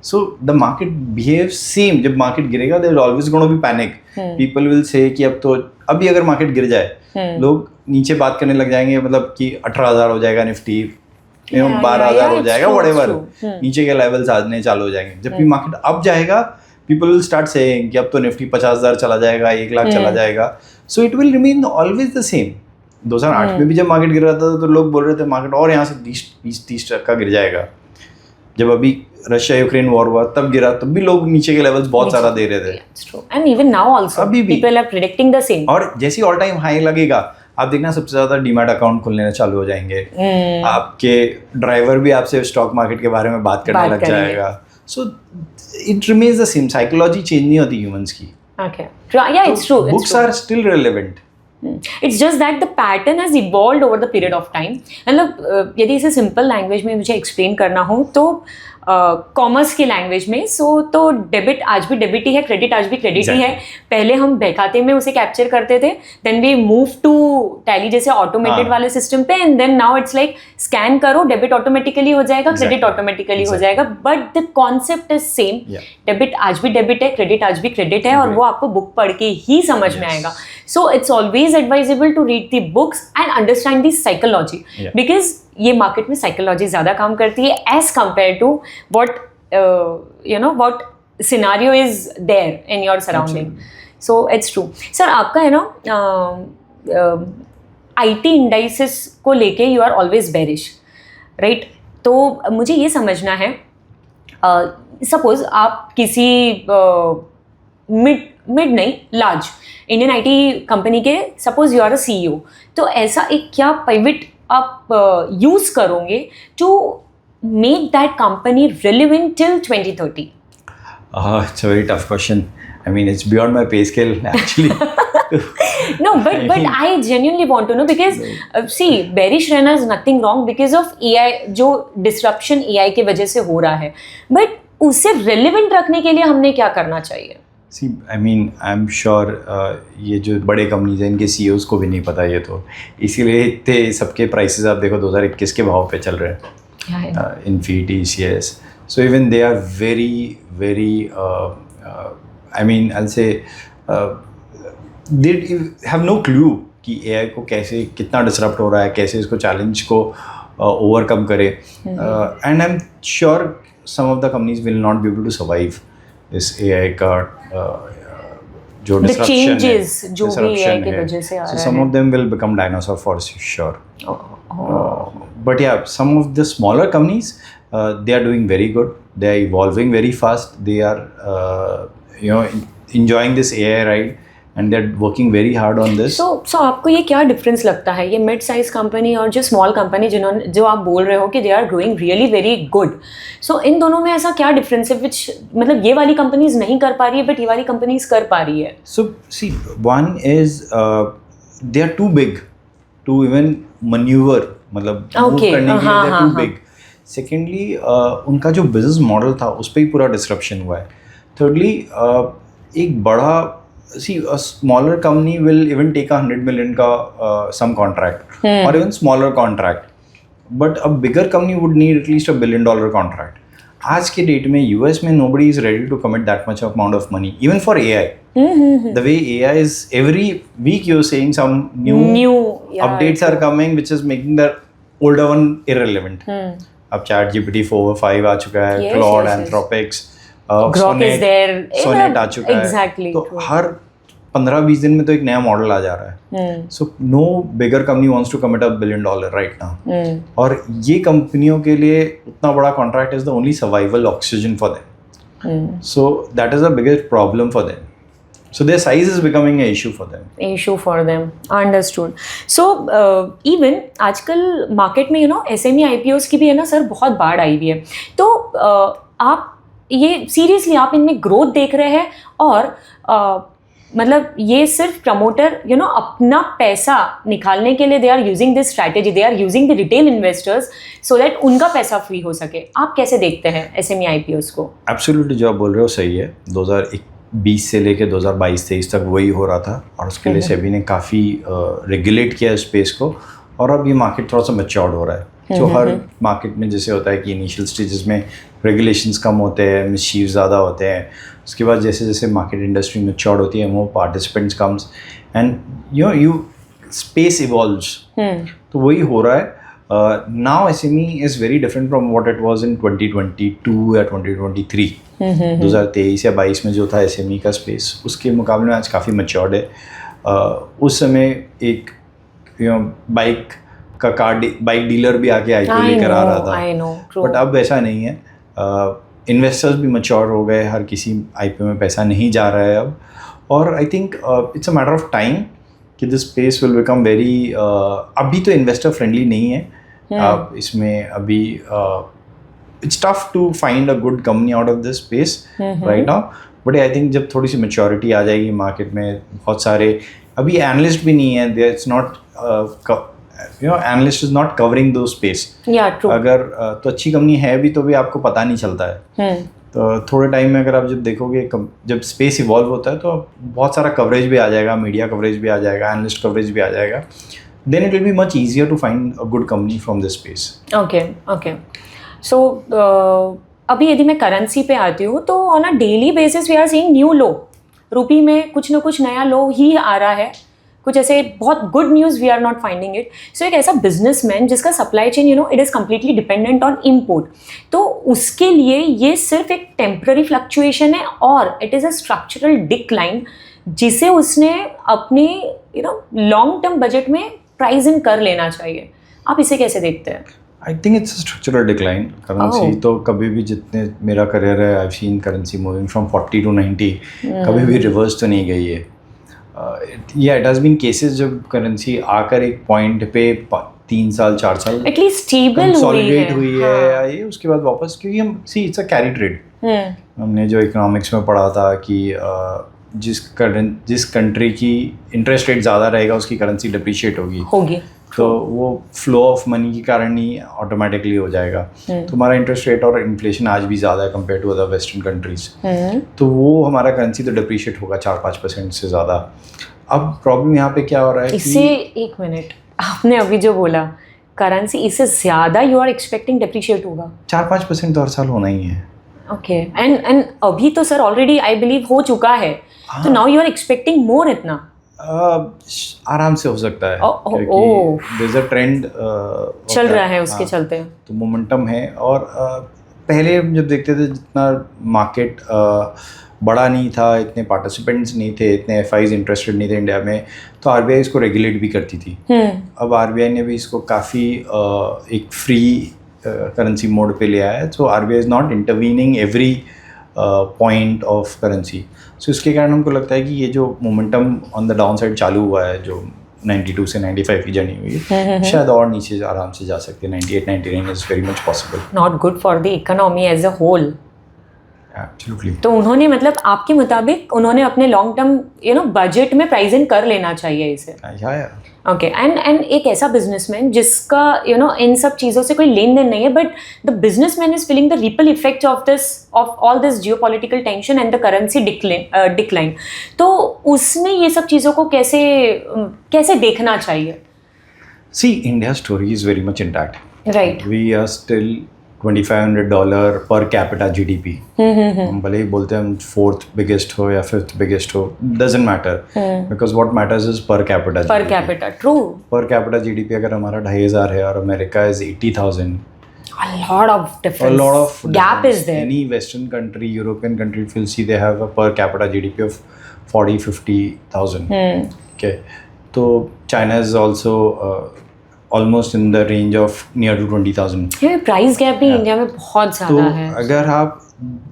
[SPEAKER 1] So the market behaves same. जब मार्केट गिरेगा, there is always gonna be panic. People will say कि अभी अगर मार्केट गिर जाए, लोग नीचे बात करने लग जाएंगे, मतलब कि 18,000 हो जाएगा निफ्टी,
[SPEAKER 2] Yeah,
[SPEAKER 1] 12,000
[SPEAKER 2] yeah,
[SPEAKER 1] हो
[SPEAKER 2] it's
[SPEAKER 1] जाएगा
[SPEAKER 2] true,
[SPEAKER 1] whatever,
[SPEAKER 2] it's true.
[SPEAKER 1] नीचे के लेवल्स आने चालू हो जाएंगे. जब भी मार्केट अप जाएगा, people will start saying कि अब तो निफ्टी 50,000 चला जाएगा, 1 लाख चला जाएगा. So it will remain always the same. 2008 में भी जब मार्केट गिर रहा था तो लोग बोल रहे थे मार्केट और यहाँ से 20-30% गिर जाएगा. जब अभी रशिया यूक्रेन वॉर हुआ तब गिरा, तब भी लोग नीचे के लेवल्स बहुत सारा दे रहे थे.
[SPEAKER 2] It's true. And even now also,
[SPEAKER 1] अभी भी.
[SPEAKER 2] people are predicting the same.
[SPEAKER 1] और जैसे ऑल टाइम हाई लगेगा, आप देखना सबसे ज्यादा डीमैट अकाउंट खुलने चालू हो जाएंगे. आपके ड्राइवर भी आपसे स्टॉक मार्केट के बारे में बात करने लग जाएगा. So it remains the same. Psychology change नहीं होती ह्यूमंस की.
[SPEAKER 2] Okay. Yeah, it's true.
[SPEAKER 1] Books are still relevant.
[SPEAKER 2] It's just that the pattern has evolved over the period of time. मतलब यदि इसे सिंपल लैंग्वेज में मुझे एक्सप्लेन करना हो तो कॉमर्स की लैंग्वेज में तो डेबिट आज भी डेबिट ही है, क्रेडिट आज भी क्रेडिट ही है. पहले हम खाते में उसे कैप्चर करते थे, then we move to Tally जैसे ऑटोमेटेड वाले सिस्टम पे, and then now it's like scan करो, डेबिट ऑटोमेटिकली हो जाएगा, क्रेडिट ऑटोमेटिकली हो जाएगा. But the concept is same. Debit आज भी डेबिट है, क्रेडिट आज भी क्रेडिट है, और वो आपको बुक पढ़ के ही समझ में आएगा. So it's always advisable to read the books and understand the psychology, because ये मार्केट में साइकोलॉजी ज़्यादा काम करती है as compare to what what scenario is there in your surrounding. So it's true. Sir आपका है ना IT इंडाइसिस को लेके you are always bearish, right? तो मुझे ये समझना है, सपोज आप किसी मिड नहीं लार्ज इंडियन IT कंपनी के suppose you are a CEO, तो ऐसा एक क्या पिवट आप यूज करोगे to make that company relevant till 2030?
[SPEAKER 1] It's a very tough question. I mean, it's beyond my pay scale actually.
[SPEAKER 2] No, but I genuinely want to know because see, bearish रहना is nothing wrong because of AI, जो disruption AI के वजह से हो रहा है, but उसे relevant रखने के लिए हमने क्या करना चाहिए?
[SPEAKER 1] See, I mean, I'm sure ये जो बड़े कंपनीज हैं इनके CEOs को भी नहीं पता ये, तो इसीलिए इतने सबके प्राइसेस आप देखो 2021 के भाव पे चल रहे हैं. Infy, TCS, so even they are very I mean, I'll say they have no clue कि AI को कैसे कितना डिसरप्ट हो रहा है, कैसे इसको चैलेंज को ओवरकम करे. And I am sure some of the companies will not be able to survive इस AI का जो डिसरप्शन है,
[SPEAKER 2] जो भी AI की वजह से आ रहा है.
[SPEAKER 1] So some of them will become dinosaur for sure. But yeah, some of the smaller companies, they are doing very good. They are evolving very fast. They are enjoying this AI ride, and they're working very hard on this.
[SPEAKER 2] So आपको ये क्या difference लगता है, ये mid size company और जो small company जो आप बोल रहे हो कि they are growing really very good, so इन दोनों में ऐसा क्या डिफरेंस है विच मतलब ये वाली कंपनीज नहीं कर पा रही है बट ये वाली कंपनीज कर पा रही है?
[SPEAKER 1] So see, one is they are too big to even maneuver, मतलब move करने के लिए they are too big. Secondly, उनका जो बिजनेस मॉडल था उस पर ही पूरा डिसरप्शन हुआ है. Thirdly, एक बड़ा see a smaller company will even take a 100 million का some contract or even smaller contract, but a bigger company would need at least $1 billion contract. आज के डेट में US में nobody is ready to commit that much amount of money even for AI. The way AI is, every week you're saying some new updates are coming which is making the older one irrelevant. अब ChatGPT 4.5 आ चुका है, Claude, Anthropics, Sonnet आ चुका है. तो हर 15-20 दिन में तो एक नया मॉडल आ जा रहा है. So no bigger company wants to commit $1 billion right now. और ये कंपनियों के लिए उतना बड़ा contract is the only survival oxygen for them. So that is the biggest problem for them. So their size is becoming an issue for them.
[SPEAKER 2] Issue for them. Understood. So even आजकल market में SME IPOs की भी है ना sir बहुत बाढ़ आई हुई है. तो आप ये सीरियसली आप इनमें ग्रोथ देख रहे हैं और मतलब ये सिर्फ प्रमोटर अपना पैसा निकालने के लिए they are using this strategy, they are using the retail investors so that उनका पैसा फ्री हो सके. आप कैसे देखते हैं SME IPOs को?
[SPEAKER 1] एब्सोल्युटली जो आप बोल रहे हो सही है. 2020 से लेके 2022-23 तक वही हो रहा था और उसके लिए सेबी ने काफ़ी रेगुलेट किया स्पेस को और अब ये मार्केट थोड़ा सा मैच्योर्ड हो रहा है. जो हर मार्केट में जैसे होता है कि इनिशियल स्टेजेस में रेगुलेशंस कम होते हैं, मिसचीव ज़्यादा होते हैं, उसके बाद जैसे जैसे मार्केट इंडस्ट्री मैच्योर्ड होती है more participants comes and you space evolves. तो वही हो रहा है. Now SME is very different from what it was in 2022 या 2023. 2023 या 22 में जो था SME का स्पेस, उसके मुकाबले में आज काफ़ी मैच्योर्ड है. उस समय एक बाइक डीलर भी आके IPO लेकर आ रहा था, बट अब ऐसा नहीं है. इन्वेस्टर्स भी मैच्योर हो गए, हर किसी IPO में पैसा नहीं जा रहा है अब. और I think it's a matter of time कि this space will become very, अभी तो इन्वेस्टर फ्रेंडली नहीं है. आप इसमें अभी it's tough to find a good company out of this space right now. But I think जब थोड़ी सी मैच्योरिटी आ जाएगी मार्केट में, बहुत सारे अभी एनालिस्ट भी नहीं है, it's not analyst is not covering दो स्पेस. अगर तो अच्छी कंपनी है भी तो भी आपको पता नहीं चलता है. तो थोड़े टाइम में अगर आप जब देखोगे, जब स्पेस इवॉल्व होता है तो बहुत सारा कवरेज भी आ जाएगा, मीडिया कवरेज भी आ जाएगा, एनालिस्ट कवरेज भी आ जाएगा. Then it will be much easier to find a good company from this space.
[SPEAKER 2] Okay. So अभी यदि मैं करेंसी पे आती हूँ तो on a daily basis we are seeing new low. Rupee में कुछ ना कुछ नया लो ही आ रहा है. कुछ ऐसे बहुत good news we are not finding it. So एक ऐसा बिजनेसमैन जिसका supply chain it is completely dependent on import, तो उसके लिए ये सिर्फ एक टेम्पररी फ्लक्चुएशन है और it is a structural decline जिसे उसने अपने लॉन्ग टर्म बजट में प्राइस इन कर लेना चाहिए. आप इसे कैसे देखते हैं?
[SPEAKER 1] आई think it's a structural decline. Currency तो कभी भी, जितने मेरा करियर है, I have seen currency moving from 40 to 90, कभी भी रिवर्स तो नहीं गई है. इट हैज़ बीन केसेस जब करेंसी आकर एक पॉइंट पे 3 साल 4 साल
[SPEAKER 2] एटलीस्ट स्टेबल
[SPEAKER 1] कंसोलिडेट हुई है, ये उसके बाद वापस, क्योंकि हम इट्स अ कैरी ट्रेड. हमने जो इकोनॉमिक्स में पढ़ा था कि जिस कंट्री की इंटरेस्ट रेट ज़्यादा रहेगा उसकी करेंसी डिप्रिशिएट होगी. तो वो फ्लो ऑफ मनी के कारण ही ऑटोमेटिकली हो जाएगा. तो हमारा इंटरेस्ट रेट और इन्फ्लेशन आज भी ज़्यादा है compare to other western countries. तो वो हमारा करेंसी तो डिप्रिशिएट होगा 4-5% से ज़्यादा. अब प्रॉब्लम यहाँ पे क्या हो रहा है
[SPEAKER 2] इससे एक मिनट, आपने अभी जो बोला करेंसी इससे ज़्यादा यू आर एक्सपेक्टिंग डिप्रिशिएट होगा?
[SPEAKER 1] 4-5% तो हर साल होना ही है.
[SPEAKER 2] ओके. एंड अभी तो सर ऑलरेडी आई बिलीव हो चुका है. तो now you are expecting more इतना?
[SPEAKER 1] आराम से हो सकता है क्योंकि there's a ट्रेंड
[SPEAKER 2] चल रहा है उसके चलते.
[SPEAKER 1] तो मोमेंटम है. और पहले जब देखते थे जितना मार्केट बड़ा नहीं था, इतने पार्टिसिपेंट्स नहीं थे, इतने FIs इंटरेस्टेड नहीं थे इंडिया में, तो RBI इसको रेगुलेट भी करती थी. अब RBI ने भी इसको काफ़ी एक फ्री करेंसी मोड पे ले आया है. So RBI is not intervening every point of currency. So इसके कारण हमको लगता है कि ये जो momentum on the down side चालू हुआ है, जो 92 से 95 की जर्नी हुई है, शायद और नीचे आराम से जा सकते हैं. 98-99 is very much possible.
[SPEAKER 2] Not good for the economy as a whole.
[SPEAKER 1] Absolutely.
[SPEAKER 2] तो उन्होंने, मतलब आपके मुताबिक उन्होंने अपने लॉन्ग टर्म बजट में प्राइस इन कर लेना चाहिए इसे? ओके. एंड एक ऐसा बिजनेसमैन जिसका इन सब चीज़ों से कोई लेन देन नहीं है, but the businessman is feeling the ripple effect of all this geopolitical tension and the currency decline. तो उसमें ये सब चीज़ों को कैसे देखना चाहिए?
[SPEAKER 1] See, India story is very much intact.
[SPEAKER 2] Right.
[SPEAKER 1] We are still $2,500 per capita GDP. हम भले ही बोलते हैं हम 4th बिगेस्ट हो या 5th बिगेस्ट हो, doesn't matter, because what matters is per capita.
[SPEAKER 2] Per capita, true.
[SPEAKER 1] Per capita GDP अगर हमारा 2,500 है और America is 80,000,
[SPEAKER 2] a lot of difference. Gap is there.
[SPEAKER 1] Any Western country, European country, if you'll see, they have a per capita GDP of 40,000-50,000. Okay, so China is also almost in the range of near to 20,000.
[SPEAKER 2] ये price gap भी India में बहुत ज़्यादा है.
[SPEAKER 1] तो अगर आप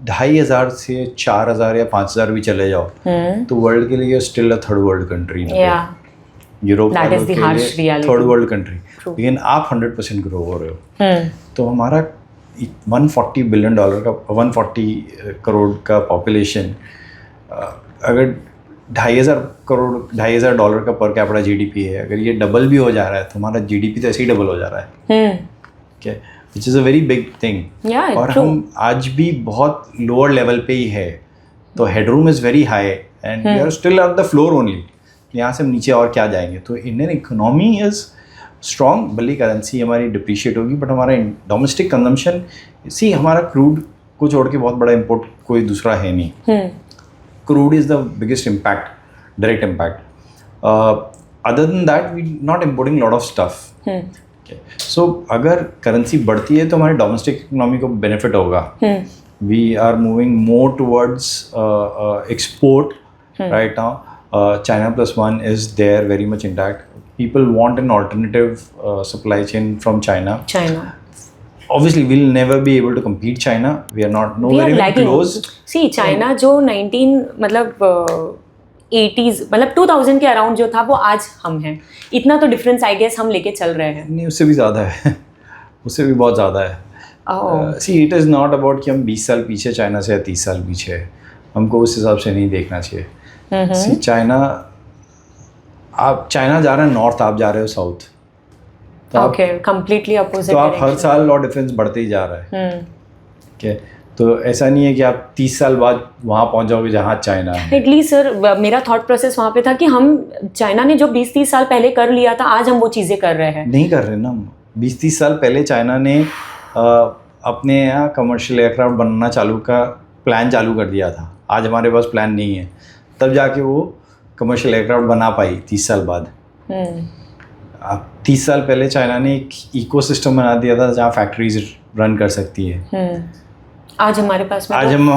[SPEAKER 1] 2,500 से 4,000 या 5,000 भी चले जाओ तो वर्ल्ड के लिए still a third world country. Europe वालों के लिए थर्ड वर्ल्ड कंट्री, लेकिन आप 100% ग्रो हो रहे हो. तो हमारा $140 बिलियन का 140 करोड़ का पॉपुलेशन, अगर $2,500 का पर कैपिटा GDP है, अगर ये डबल भी हो जा रहा है तो हमारा GDP तो ऐसे ही डबल हो जा रहा है. okay, which is a very big thing. और हम आज भी बहुत लोअर लेवल पे ही है, तो headroom is very high and we are still on the floor only. यहाँ से हम नीचे और क्या जाएंगे. तो इंडियन इकोनॉमी इज़ स्ट्रॉन्ग, भले करेंसी हमारी डिप्रिशिएट होगी, बट हमारा डोमेस्टिक कंजम्पशन, सी हमारा क्रूड को छोड़ के बहुत बड़ा इम्पोर्ट कोई दूसरा है नहीं. Crude is the biggest impact, direct impact. Other than that, we're not importing a lot of stuff. सो अगर करेंसी बढ़ती है तो हमारे डोमेस्टिक इकोनॉमी को बेनिफिट होगा. We are moving more towards export right now. China+1 is there very much intact. People want an alternative supply chain from China. Obviously, we'll never be able to compete China. We are not nowhere even close.
[SPEAKER 2] See, China जो 80s मतलब 2000 के around जो था वो आज हम हैं. इतना तो डिफरेंस आई गेस हम लेके चल रहे हैं.
[SPEAKER 1] नहीं, उससे भी ज़्यादा है. उससे भी बहुत ज़्यादा है. See, it is not about कि हम 20 साल पीछे चाइना से या 30 साल पीछे है. हमको उस हिसाब से नहीं देखना चाहिए. See, आप चाइना जा रहे हैं नॉर्थ, आप जा रहे हो साउथ.
[SPEAKER 2] Okay, completely opposite.
[SPEAKER 1] तो आप हर साल लॉ डिफरेंस बढ़ते ही जा रहा है. ठीक, तो ऐसा नहीं है कि आप 30 साल बाद वहाँ पहुँच जाओगे जहाँ चाइना है.
[SPEAKER 2] एटलीस्ट सर मेरा थॉट प्रोसेस वहाँ पे था कि हम चाइना ने जो 20-30 साल पहले कर लिया था आज हम वो चीज़ें कर रहे हैं.
[SPEAKER 1] नहीं कर रहे ना. 20-30 साल पहले चाइना ने अपने यहाँ कमर्शियल एयरक्राफ्ट बनना प्लान चालू कर दिया था. आज हमारे पास प्लान नहीं है. तब जाके वो कमर्शियल एयरक्राफ्ट बना पाई 30 साल बाद. अब 30 साल पहले चाइना ने एक इकोसिस्टम बना दिया था जहाँ फैक्ट्रीज रन कर सकती है.
[SPEAKER 2] आज हमारे पास में
[SPEAKER 1] आज हम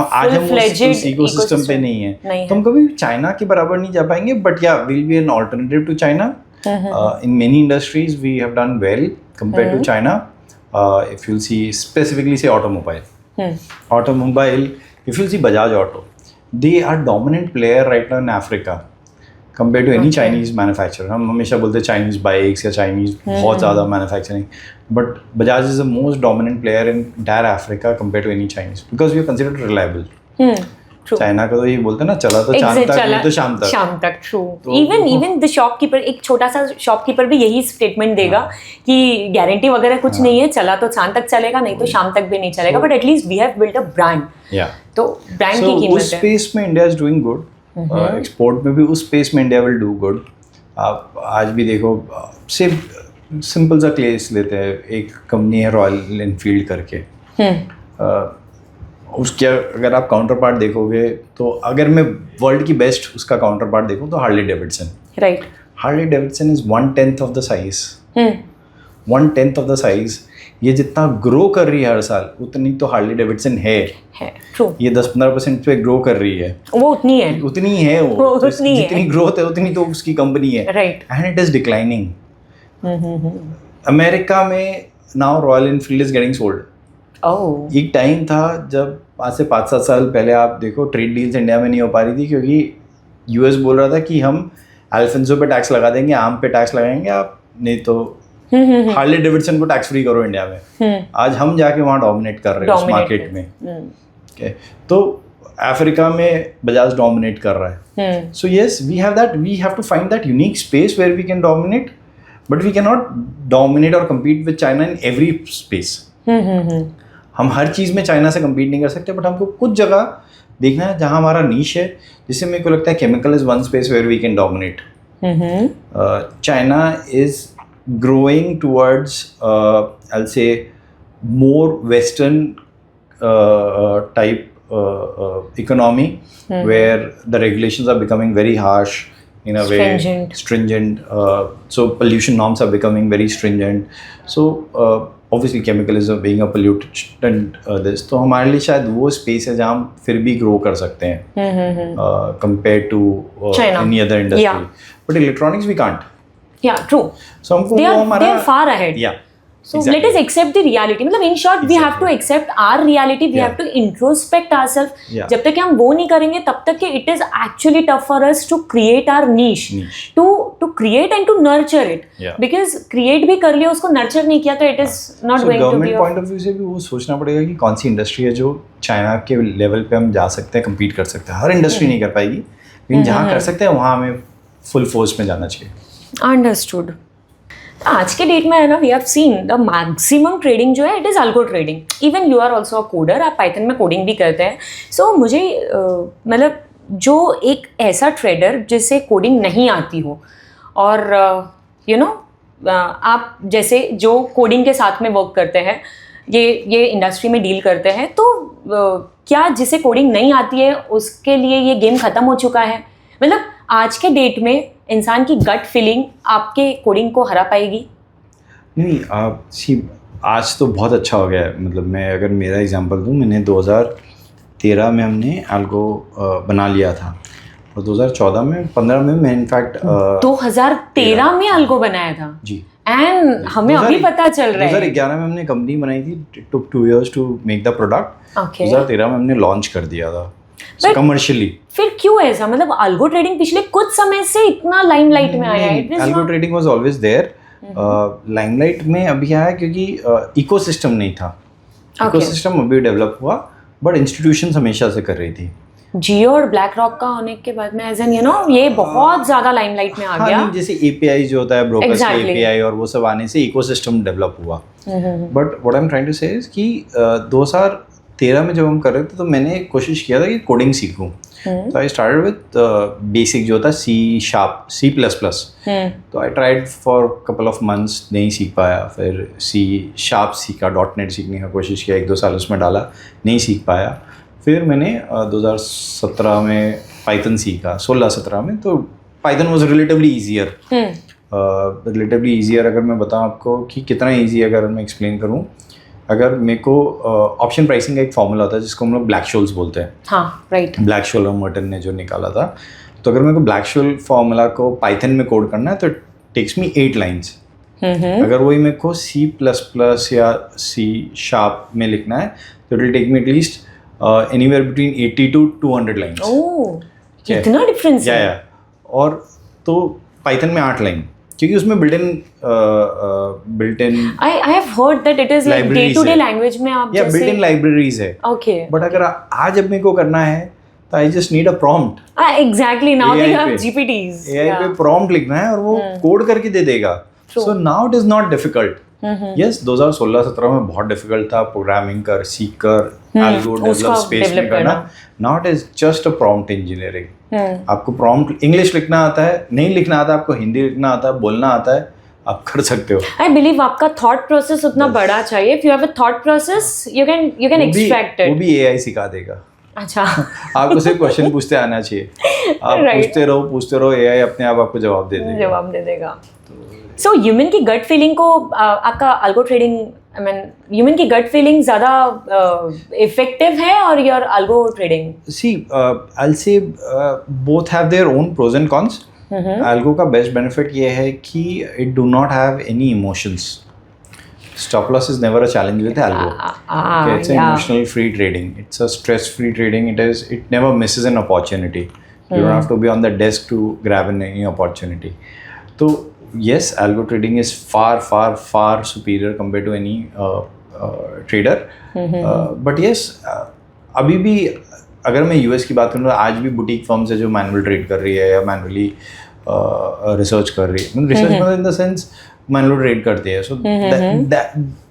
[SPEAKER 1] उस इकोसिस्टम पे नहीं है. तो हम कभी चाइना के बराबर नहीं जा पाएंगे. बट या will be an alternative to China. In many industries we have done well compare to China. If you see specifically say automobile, if you see Bajaj auto, they are dominant player right now in Africa compared to any Chinese manufacturer. हम हमेशा बोलते हैं Chinese bikes या Chinese बहुत ज़्यादा manufacturing, but Bajaj is the most dominant player in entire Africa compared to any Chinese because we are considered reliable. China का तो ये बोलते हैं ना, चला तो चांद तक, नहीं तो शाम तक.
[SPEAKER 2] ट्रू. इवन द शॉपकीपर, एक छोटा सा शॉपकीपर भी यही स्टेटमेंट देगा कि गारंटी वगैरह कुछ नहीं है, चला तो चांद तक चलेगा, नहीं तो शाम तक भी नहीं चलेगा, but at least we have built a brand. तो ब्रांड की कीमत है.
[SPEAKER 1] उस स्पेस में India is doing good. Export में भी उस स्पेस में इंडिया विल डू गुड. आप आज भी देखो, सिर्फ सिंपल सा केस लेते हैं. एक कंपनी है रॉयल एनफील्ड करके. उसके अगर आप काउंटर पार्ट देखोगे तो अगर मैं वर्ल्ड की बेस्ट उसका काउंटर पार्ट देखूँ तो Harley Davidson.
[SPEAKER 2] Right.
[SPEAKER 1] Harley Davidson is 1/10 of the size. 1/10 of the size. ये जितना ग्रो कर रही है हर साल उतनी तो हार्ले डेविडसन है.
[SPEAKER 2] ट्रू.
[SPEAKER 1] ये 10-15% पे ग्रो कर रही है.
[SPEAKER 2] वो उतनी है वो
[SPEAKER 1] तो जितनी ग्रोथ है उतनी तो उसकी कंपनी है.
[SPEAKER 2] Right.
[SPEAKER 1] And it is declining. America में now Royal Enfield is getting sold. एक टाइम था जब आज से 5-7 साल पहले आप देखो ट्रेड डील्स इंडिया में नहीं हो पा रही थी क्योंकि यूएस बोल रहा था कि हम अल्फेंसो पे टैक्स लगा देंगे, आम पे टैक्स लगाएंगे आप, नहीं तो हार्ले डेविडसन को टैक्स फ्री करो इंडिया में. आज हम जाके वहाँ डोमिनेट कर रहे हैं उस मार्केट में. तो अफ्रीका में बजाज डोमिनेट कर रहा है. So yes, we have to find that unique space where we can dominate, but we can not dominate और compete with China in every space. हम हर चीज़ में चाइना से कम्पीट नहीं कर सकते, बट हमको कुछ जगह देखना है जहाँ हमारा नीश है, जिससे मेरे को लगता है chemical is one space where we can dominate. China is growing towards I'll say more Western type economy, where the regulations are becoming very harsh in a way, stringent. So pollution norms are becoming very stringent. So obviously chemical is being a pollutant. This तो हमारे लिए शायद वो space है जहाँ हम फिर भी grow कर सकते हैं compared to any other industry. Yeah. But electronics we can't.
[SPEAKER 2] Yeah, true.
[SPEAKER 1] So हमको
[SPEAKER 2] they are far ahead.
[SPEAKER 1] Yeah.
[SPEAKER 2] So exactly. Let us accept the reality. मतलब in short, we have to accept our reality. We have to introspect ourselves. जब तक कि हम वो नहीं करेंगे तब तक कि it is actually tough for us to create our niche. To create and to nurture it. Because create भी कर लिया, उसको nurture नहीं किया तो it is not going to be.
[SPEAKER 1] Government point of view से भी वो सोचना पड़ेगा कि कौन सी इंडस्ट्री है जो चाइना के लेवल पे हम जा सकते हैं, कम्पीट कर सकते हैं. हर इंडस्ट्री नहीं कर पाएगी, लेकिन जहाँ कर सकते हैं वहाँ हमें फुल फोर्स में जाना चाहिए.
[SPEAKER 2] अंडरस्टूड. आज के डेट में है ना, we have seen the maximum trading जो है it is algo trading. Even you are also a coder, आप पाइथन में कोडिंग भी करते हैं. सो मुझे मतलब जो एक ऐसा ट्रेडर जिसे कोडिंग नहीं आती हो और यू नो आप जैसे जो कोडिंग के साथ में वर्क करते हैं, ये इंडस्ट्री में डील करते हैं, तो क्या जिसे कोडिंग नहीं आती है उसके लिए ये गेम ख़त्म हो चुका है? मतलब आज के डेट में इंसान की गट फीलिंग आपके कोडिंग को हरा पाएगी?
[SPEAKER 1] नहीं सी आज तो बहुत अच्छा हो गया है। मतलब मैं अगर मेरा एग्जांपल दूं, मैंने 2013 में हमने एल्गो बना लिया था और 2014 में 15 में मैं इनफैक्ट
[SPEAKER 2] 2013 में अल्गो बनाया था
[SPEAKER 1] जी।
[SPEAKER 2] एंड हमें अभी पता चल रहा है
[SPEAKER 1] 2011 में हमने कंपनी बनाई थी, it took 2 years to make the product.
[SPEAKER 2] Okay.
[SPEAKER 1] 2013 में हमने लॉन्च कर दिया था कमर्शियली।
[SPEAKER 2] फिर क्यों ऐसा, मतलब अल्गो ट्रेडिंग पिछले कुछ समय से इतना लाइमलाइट में आया है?
[SPEAKER 1] Algo trading was always there, limelight में अभी आया क्योंकि इकोसिस्टम नहीं था। इकोसिस्टम अभी डेवलप हुआ, बट इंस्टीट्यूशंस हमेशा से कर रही थी।
[SPEAKER 2] जियो और ब्लैक रॉक का होने के बाद में एज एन ये बहुत ज्यादा लाइमलाइट में आ गया।
[SPEAKER 1] हाँ, जैसे एपीआई जो होता है ब्रोकर्स के
[SPEAKER 2] Exactly.
[SPEAKER 1] एपीआई और वो सब आने से इकोसिस्टम डेवलप हुआ। But what I am trying to say is कि 2013 में जब हम कर रहे थे तो मैंने कोशिश किया था कि कोडिंग सीखूं। तो आई स्टार्टेड विद बेसिक जो था C++। तो I tried for couple of months, नहीं सीख पाया। फिर C# सीखा, .NET सीखने का कोशिश किया, 1-2 साल उसमें डाला, नहीं सीख पाया। फिर मैंने 2017 में पाइथन सीखा, 16-17 में। तो Python was relatively easier. Relatively easier अगर मैं बताऊँ आपको कि कितना ईजी, अगर मैं एक्सप्लेन करूँ, अगर मेरे को ऑप्शन प्राइसिंग का एक फॉर्मूला होता है जिसको हम लोग ब्लैक शोल्स बोलते हैं।
[SPEAKER 2] हाँ, राइट।
[SPEAKER 1] ब्लैक शोल और मर्टन ने जो निकाला था। तो अगर मेरे को ब्लैक शोल फॉर्मूला को पाइथन में कोड करना है तो टेक्स मी 8 लाइन्स। अगर वही मेरे को C++ या C# में लिखना है तो it will take me at least anywhere between 80 to 200 lines.
[SPEAKER 2] Oh, इतना डिफरेंस है।
[SPEAKER 1] या और तो पाइथन में 8 लाइन, क्योंकि उसमें built in
[SPEAKER 2] I have heard that it is like day to day language में आप
[SPEAKER 1] या
[SPEAKER 2] जैसे
[SPEAKER 1] बिल्ट इन लाइब्रेरीज है।
[SPEAKER 2] Okay.
[SPEAKER 1] बट अगर आज अब मेरे को करना है तो I just need a prompt.
[SPEAKER 2] Exactly, now they
[SPEAKER 1] AI
[SPEAKER 2] have
[SPEAKER 1] पे।
[SPEAKER 2] GPTs.
[SPEAKER 1] एआई पे प्रॉम्प्ट लिखना है और वो कोड करके दे देगा। So now it is not difficult. Yes, 2016-17 में बहुत डिफिकल्ट था प्रोग्रामिंग कर, सीख कर, एल्गो डेवलप स्पेस में करना। Now it is just a prompt engineering. आपको प्रॉम्प्ट इंग्लिश लिखना आता है, नहीं लिखना आता, आपको हिंदी लिखना आता है, बोलना आता है, आप कर सकते हो।
[SPEAKER 2] I believe आपका थॉट प्रोसेस उतना बड़ा चाहिए। If you have a thought process, you can extract it.
[SPEAKER 1] वो भी एआई सिखा देगा।
[SPEAKER 2] अच्छा।
[SPEAKER 1] आपको सिर्फ क्वेश्चन पूछते आना चाहिए। आप
[SPEAKER 2] Right.
[SPEAKER 1] पूछते रहो, एआई अपने आप आपको जवाब दे देगा।
[SPEAKER 2] जवाब दे देगा। सो ह्यूमन की गट फीलिंग को आपका algo trading, I mean human की गट फीलिंग ज़्यादा इफेक्टिव है और your algo trading?
[SPEAKER 1] See, I'll say both have their own pros and cons. Algo का बेस्ट बेनिफिट ये है कि it do not have any emotions. Stop loss is never a challenge with Algo. Okay, it's an emotional free trading. It's a stress free trading. It never misses an opportunity. You don't have to be on the desk to grab any opportunity. So yes, algo trading is far superior compared to any trader. But yes, अभी भी अगर मैं US की बात करूँ तो आज भी बुटीक फर्म्स है जो मैनुअल ट्रेड कर रही है या मैनुअली रिसर्च कर रही है। रिसर्च मतलब in the sense manual trade करते हैं। So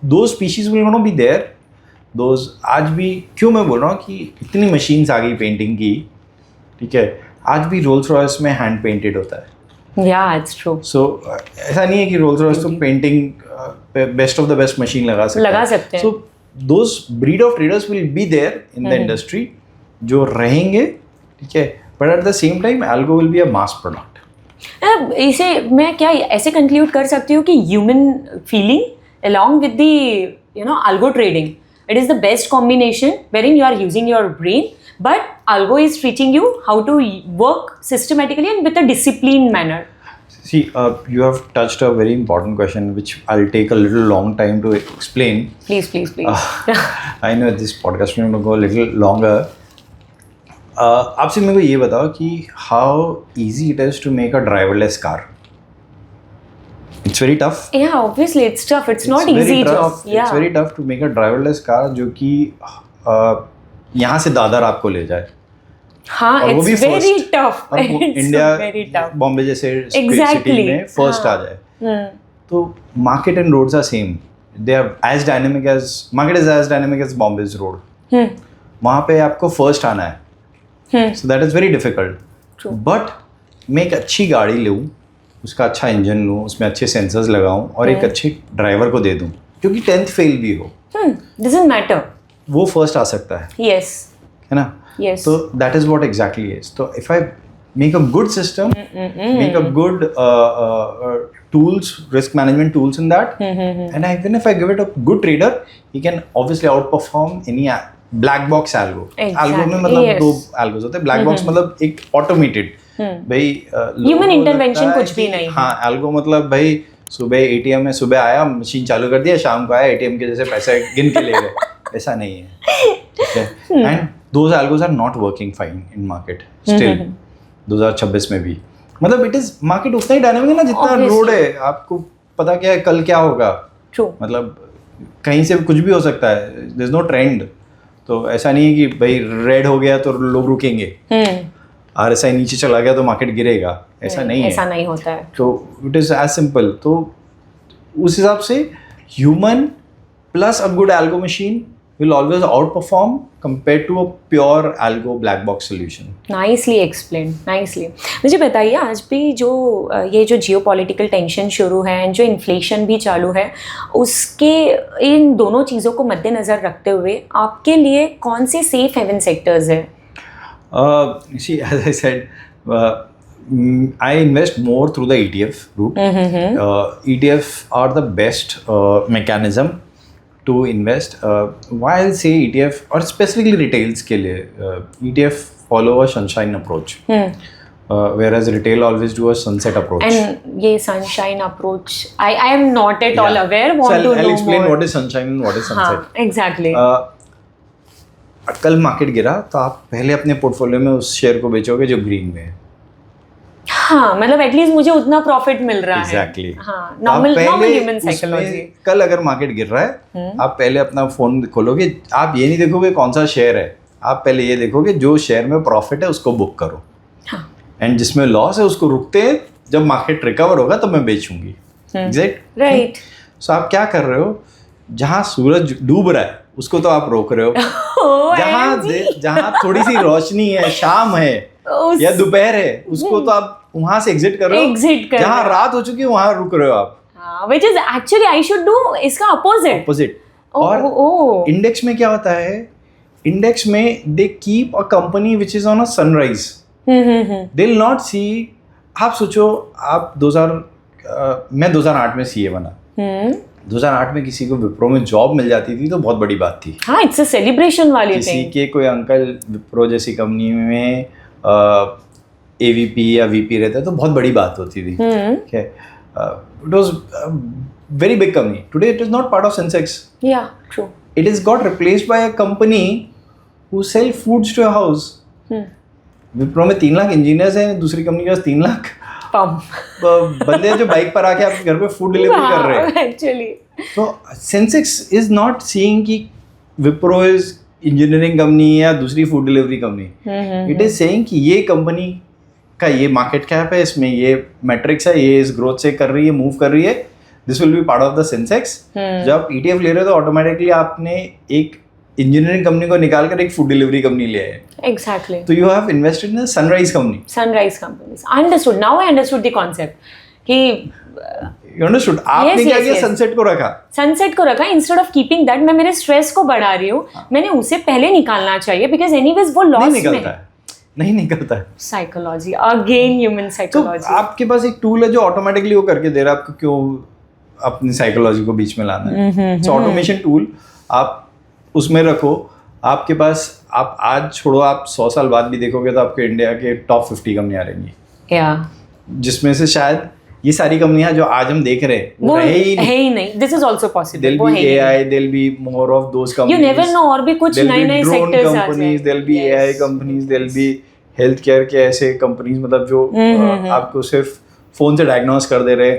[SPEAKER 1] those species will not be there. Those आज भी, क्यों मैं बोल रहा हूँ कि इतनी मशीन्स आ गई पेंटिंग की, ठीक है, आज भी रोल्स रॉयस में हैंड पेंटेड होता है।
[SPEAKER 2] Yeah, it's true.
[SPEAKER 1] So ऐसा नहीं है कि रोल्स रॉयस तो painting best of the best machine लगा सकते हैं। So those breed of traders will be there in the industry जो रहेंगे, ठीक है, but at the same time algo will be a mass product.
[SPEAKER 2] इसे मैं क्या ऐसे कंक्लूड कर सकती हूँ कि human feeling along with the algo trading, it is the best combination wherein you are using your brain, but algo is teaching you how to work systematically and with a disciplined manner.
[SPEAKER 1] See, you have touched a very important question which I'll take a little long time to explain.
[SPEAKER 2] Please.
[SPEAKER 1] I know this podcast is going to go a little longer. आपसे मेरे को ये बताओ कि how easy it is to make a driverless car. It's very tough.
[SPEAKER 2] Yeah, obviously it's tough. It's not easy job. Yeah.
[SPEAKER 1] It's very tough to make a driverless car जो कि यहाँ से दादर आपको ले जाए।
[SPEAKER 2] हाँ, it's very tough.
[SPEAKER 1] India Bombay जैसे city में फर्स्ट आ जाए। तो market and roads are same. They are as dynamic as market is as dynamic as Bombay's road. वहाँ पे आपको फर्स्ट आना है। So that is very difficult. But मैं एक अच्छी गाड़ी लूँ, उसका अच्छा इंजन लूँ, उसमें अच्छे सेंसर्स लगाऊँ और एक अच्छे ड्राइवर को दे दूँ, क्योंकि 10th फेल भी हो,
[SPEAKER 2] doesn't matter,
[SPEAKER 1] वो फर्स्ट आ सकता है।
[SPEAKER 2] yes,
[SPEAKER 1] है ना?
[SPEAKER 2] yes.
[SPEAKER 1] तो that is what exactly is. तो if I make a good system, make a good tools, risk management tools in that, and even if I give it a good trader, he can obviously outperform any black box algo. Algo में मतलब दो algos होते हैं. Black box मतलब एक automated, भाई
[SPEAKER 2] human intervention कुछ भी नहीं.
[SPEAKER 1] हाँ, algo मतलब भाई सुबह ATM में सुबह आया, मशीन चालू कर दिया, शाम को आया ATM के जैसे पैसे गिन के ले गए. ऐसा नहीं है, ठीक है. And those algos are not working fine in market still 2026 में भी. मतलब इट इज मार्केट उतना ही डायनामिक है ना जितना रोड है. आपको पता क्या है कल क्या होगा.
[SPEAKER 2] True.
[SPEAKER 1] मतलब कहीं से कुछ भी हो सकता है. There is no trend. तो ऐसा नहीं है कि भाई रेड हो गया तो लोग रुकेंगे, RSI नीचे चला गया तो मार्केट गिरेगा. ऐसा नहीं है.
[SPEAKER 2] ऐसा नहीं होता है.
[SPEAKER 1] तो इट इज एज सिंपल. तो उस हिसाब से human plus a good algo machine will always outperform compared to a pure algo black box solution.
[SPEAKER 2] Nicely explained, nicely. मुझे बताइए आज भी जो ये जो जियोपॉलिटिकल टेंशन शुरू है एंड जो इन्फ्लेशन भी चालू है, उसके इन दोनों चीज़ों को मद्देनज़र रखते हुए आपके लिए कौन से सेफ हेवन सेक्टर्स है?
[SPEAKER 1] See, as I said, I invest more through the ETF route. ETF are the best mechanism to invest. Why I'll say ETF or specifically retails के लिए ETF follow a sunshine approach, whereas retail always do a sunset approach.
[SPEAKER 2] And ये sunshine approach, I am not at all aware. Want to know more.
[SPEAKER 1] I'll explain what is sunshine and what is sunset.
[SPEAKER 2] हाँ, exactly.
[SPEAKER 1] कल market गिरा तो आप पहले अपने portfolio में उस शेयर को बेचोगे जो ग्रीन में है.
[SPEAKER 2] हाँ, मतलब एटलीस्ट मुझे उतना प्रॉफिट मिल रहा
[SPEAKER 1] exactly.
[SPEAKER 2] है. हाँ, नॉर्मल ह्यूमन साइकोलॉजी.
[SPEAKER 1] कल अगर मार्केट गिर रहा है, आप पहले अपना फोन खोलोगे, आप ये नहीं देखोगे कौन सा शेयर है, आप पहले ये देखोगे जो शेयर में प्रॉफिट है उसको बुक करो. हाँ. एंड जिसमें लॉस है उसको रुकते हैं, जब मार्केट रिकवर होगा तो मैं बेचूंगी. Exact right. सो आप क्या कर रहे हो, जहाँ सूरज डूब रहा है उसको तो आप रोक रहे हो. जहाँ थोड़ी सी रोशनी है, शाम है या दोपहर है, उसको तो आप वहां से एग्जिट कर रहे हो. जहाँ रात हो चुकी है वहां रुक रहे हो आप.
[SPEAKER 2] Which is actually I should do इसका अपोजिट.
[SPEAKER 1] और इंडेक्स में क्या होता है, इंडेक्स में they keep a company which is on a sunrise. They will not see. आप सोचो, आप मैं 2008 में CA बना. 2008 में किसी को विप्रो में जॉब मिल जाती थी तो बहुत बड़ी बात थी.
[SPEAKER 2] हाँ, इट्स अ सेलिब्रेशन वाली
[SPEAKER 1] किसी के कोई अंकल विप्रो जैसी कंपनी में AVP या VP रहता है तो बहुत बड़ी बात होती थी. Okay. It was a very big company. Today it is not part of Sensex.
[SPEAKER 2] Yeah, true.
[SPEAKER 1] It has got replaced by a company who sell foods to a house. Wipro में 3 लाख इंजीनियर्स हैं, दूसरी कंपनी के पास 3 लाख बंदे हैं जो bike पर आके आपके घर पे फूड डिलीवरी कर रहे हैं.
[SPEAKER 2] Actually.
[SPEAKER 1] तो Sensex is not seeing कि विप्रो इज इंजीनियरिंग कंपनी या दूसरी food delivery company. It is saying कि ये कंपनी का ये मार्केट कैप है, इसमें ये मैट्रिक्स है, ये इस ग्रोथ से कर रही है, मूव कर रही है, this will be part of the Sensex. जब आप ETF ले रहे हो तो ऑटोमेटिकली आपने एक इंजीनियरिंग कंपनी को निकाल कर एक फूड डिलीवरी कंपनी लिया है.
[SPEAKER 2] एग्जैक्टली.
[SPEAKER 1] तो you have invested in sunrise companies. Understood. Now I understood the concept कि यू अंडरस्टूड. आपने क्या किया, सनसेट को रखा.
[SPEAKER 2] इंस्टेड ऑफ कीपिंग दैट मैं मेरे स्ट्रेस को बढ़ा रही हूँ, मैंने उसे पहले निकालना चाहिए बिकॉज एनीवेज वो लॉस में
[SPEAKER 1] नहीं निकलता है.
[SPEAKER 2] Psychology again, human psychology.
[SPEAKER 1] तो आपके पास एक टूल है जो ऑटोमेटिकली वो करके दे रहा है. आपको क्यों अपनी साइकोलॉजी को बीच में लाना है? सो ऑटोमेशन टूल आप उसमें रखो. आपके पास, आप आज छोड़ो, आप 100 साल बाद भी देखोगे तो आपके इंडिया के टॉप 50 कंपनियां रहेंगी, जिसमें से शायद ये सारी कंपनियां जो आज हम देख रहे हैं वो है ही नहीं.
[SPEAKER 2] This is also possible.
[SPEAKER 1] There will be AI, there will be more of those companies.
[SPEAKER 2] You never know, और भी कुछ नए सेक्टर्स आ जाएंगे.
[SPEAKER 1] There will be AI companies, there will be health care के ऐसे कंपनीज, मतलब जो आपको सिर्फ फोन से डायग्नोस कर दे रहे.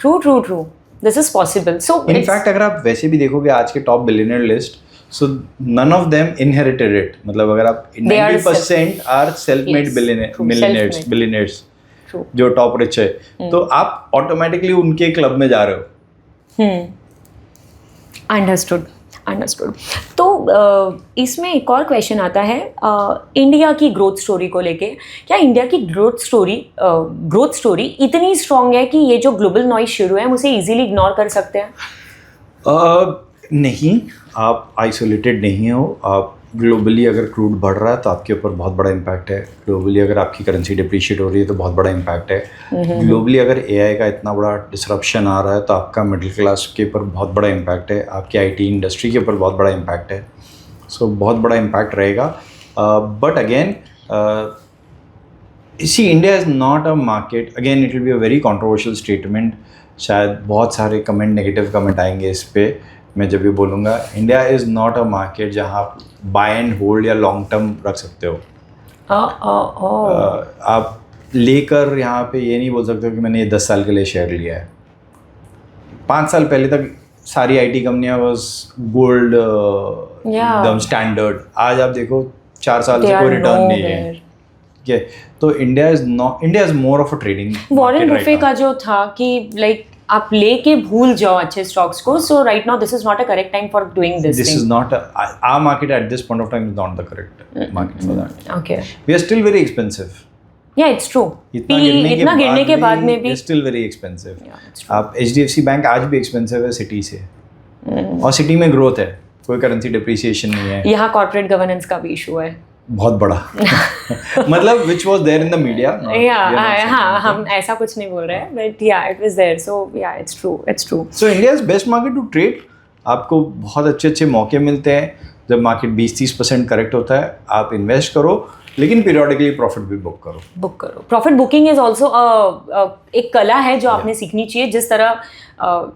[SPEAKER 2] True. This is possible. So
[SPEAKER 1] in fact अगर आप वैसे भी देखोगे आज के top billionaire list, so none of them inherited it. मतलब अगर आप 90% are self-made billionaires जो टॉप रिच है, तो आप ऑटोमेटिकली उनके क्लब में जा रहे हो.
[SPEAKER 2] अंडरस्टूड. तो इसमें एक और क्वेश्चन आता है इंडिया की ग्रोथ स्टोरी को लेके. क्या इंडिया की ग्रोथ स्टोरी इतनी स्ट्रांग है कि ये जो ग्लोबल नॉइज शुरू है हम उसे इजीली इग्नोर कर सकते हैं?
[SPEAKER 1] नहीं, आप आइसोलेटेड नहीं हो. आप ग्लोबली अगर क्रूड बढ़ रहा है तो आपके ऊपर बहुत बड़ा इम्पैक्ट है, ग्लोबली अगर आपकी करेंसी डिप्रिशिएट हो रही है तो बहुत बड़ा इम्पैक्ट है, ग्लोबली अगर एआई का इतना बड़ा डिसरप्शन आ रहा है तो आपका मिडिल क्लास के ऊपर बहुत बड़ा इम्पैक्ट है, आपकी आईटी इंडस्ट्री के ऊपर बहुत बड़ा इम्पैक्ट है। सो बहुत बड़ा इम्पैक्ट रहेगा। But again see India is not a market, again it will be a very controversial statement, शायद बहुत सारे कमेंट नेगेटिव कमेंट आएंगे इस पे मैं जब भी बोलूँगा। India is not a market जहाँ आप बाय एंड होल्ड या लॉन्ग टर्म रख सकते हो। आप लेकर यहाँ पे ये नहीं बोल सकते हो कि मैंने ये 10 साल के लिए शेयर लिया है। 5 साल पहले तक सारी आईटी कंपनियां वाज गोल्ड एकदम स्टैंडर्ड। आज आप देखो 4 साल से कोई रिटर्न नहीं है। ठीक है, तो India is more of a trading.
[SPEAKER 2] Warren Buffett का जो था कि लाइक आप लेके भूल जाओ अच्छे स्टॉक्स को, so right now this is not a correct time for doing this
[SPEAKER 1] is not our market at this point of time is not the correct market for that.
[SPEAKER 2] Okay,
[SPEAKER 1] we are still very expensive.
[SPEAKER 2] Yeah, it's true.
[SPEAKER 1] इतना गिरने के बाद में भी still very expensive. आप HDFC bank आज भी expensive है सिटी से, और सिटी में ग्रोथ है, कोई करेंसी डिप्रिसिएशन नहीं है।
[SPEAKER 2] यहाँ कॉर्पोरेट गवर्नेंस का भी इशू है
[SPEAKER 1] बहुत बड़ा मतलब which was there in the media.
[SPEAKER 2] हाँ, हम ऐसा कुछ नहीं बोल रहे हैं, but yeah, it was there. So yeah, it's true.
[SPEAKER 1] So India is best market to trade. आपको बहुत अच्छे अच्छे मौके मिलते हैं जब मार्केट 20-30% करेक्ट होता है। आप इन्वेस्ट करो, लेकिन पीरियडिकली प्रॉफिट भी बुक करो।
[SPEAKER 2] प्रॉफिट बुकिंग इज ऑल्सो एक कला है जो आपने सीखनी चाहिए। जिस तरह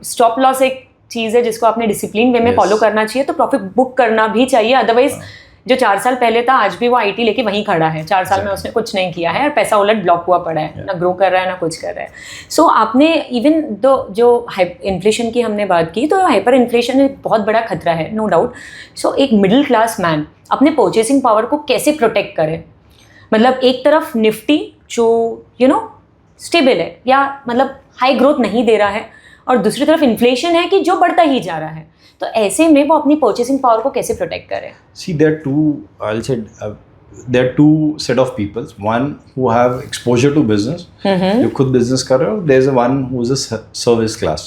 [SPEAKER 2] स्टॉप लॉस एक चीज़ है जिसको आपने डिसिप्लिन वे में फॉलो करना चाहिए, तो प्रॉफिट बुक करना भी चाहिए। अदरवाइज जो 4 साल पहले था आज भी वो आईटी लेके वहीं खड़ा है। 4 साल में उसने कुछ नहीं किया है और पैसा उलट ब्लॉक हुआ पड़ा है, ना ग्रो कर रहा है ना कुछ कर रहा है। सो आपने इवन दो जो इन्फ्लेशन की हमने बात की, तो हाइपर इन्फ्लेशन एक बहुत बड़ा खतरा है, नो डाउट। सो एक मिडिल क्लास मैन अपने परचेसिंग पावर को कैसे प्रोटेक्ट करे? मतलब एक तरफ निफ्टी जो स्टेबल है या मतलब हाई ग्रोथ नहीं दे रहा है, और दूसरी तरफ इन्फ्लेशन है कि जो बढ़ता ही जा रहा है, तो ऐसे में वो अपनी परचेसिंग पावर को कैसे प्रोटेक्ट करे?
[SPEAKER 1] See, there are two set of people. One who have exposure to business, जो खुद business कर रहे हो. There's one who's a service class.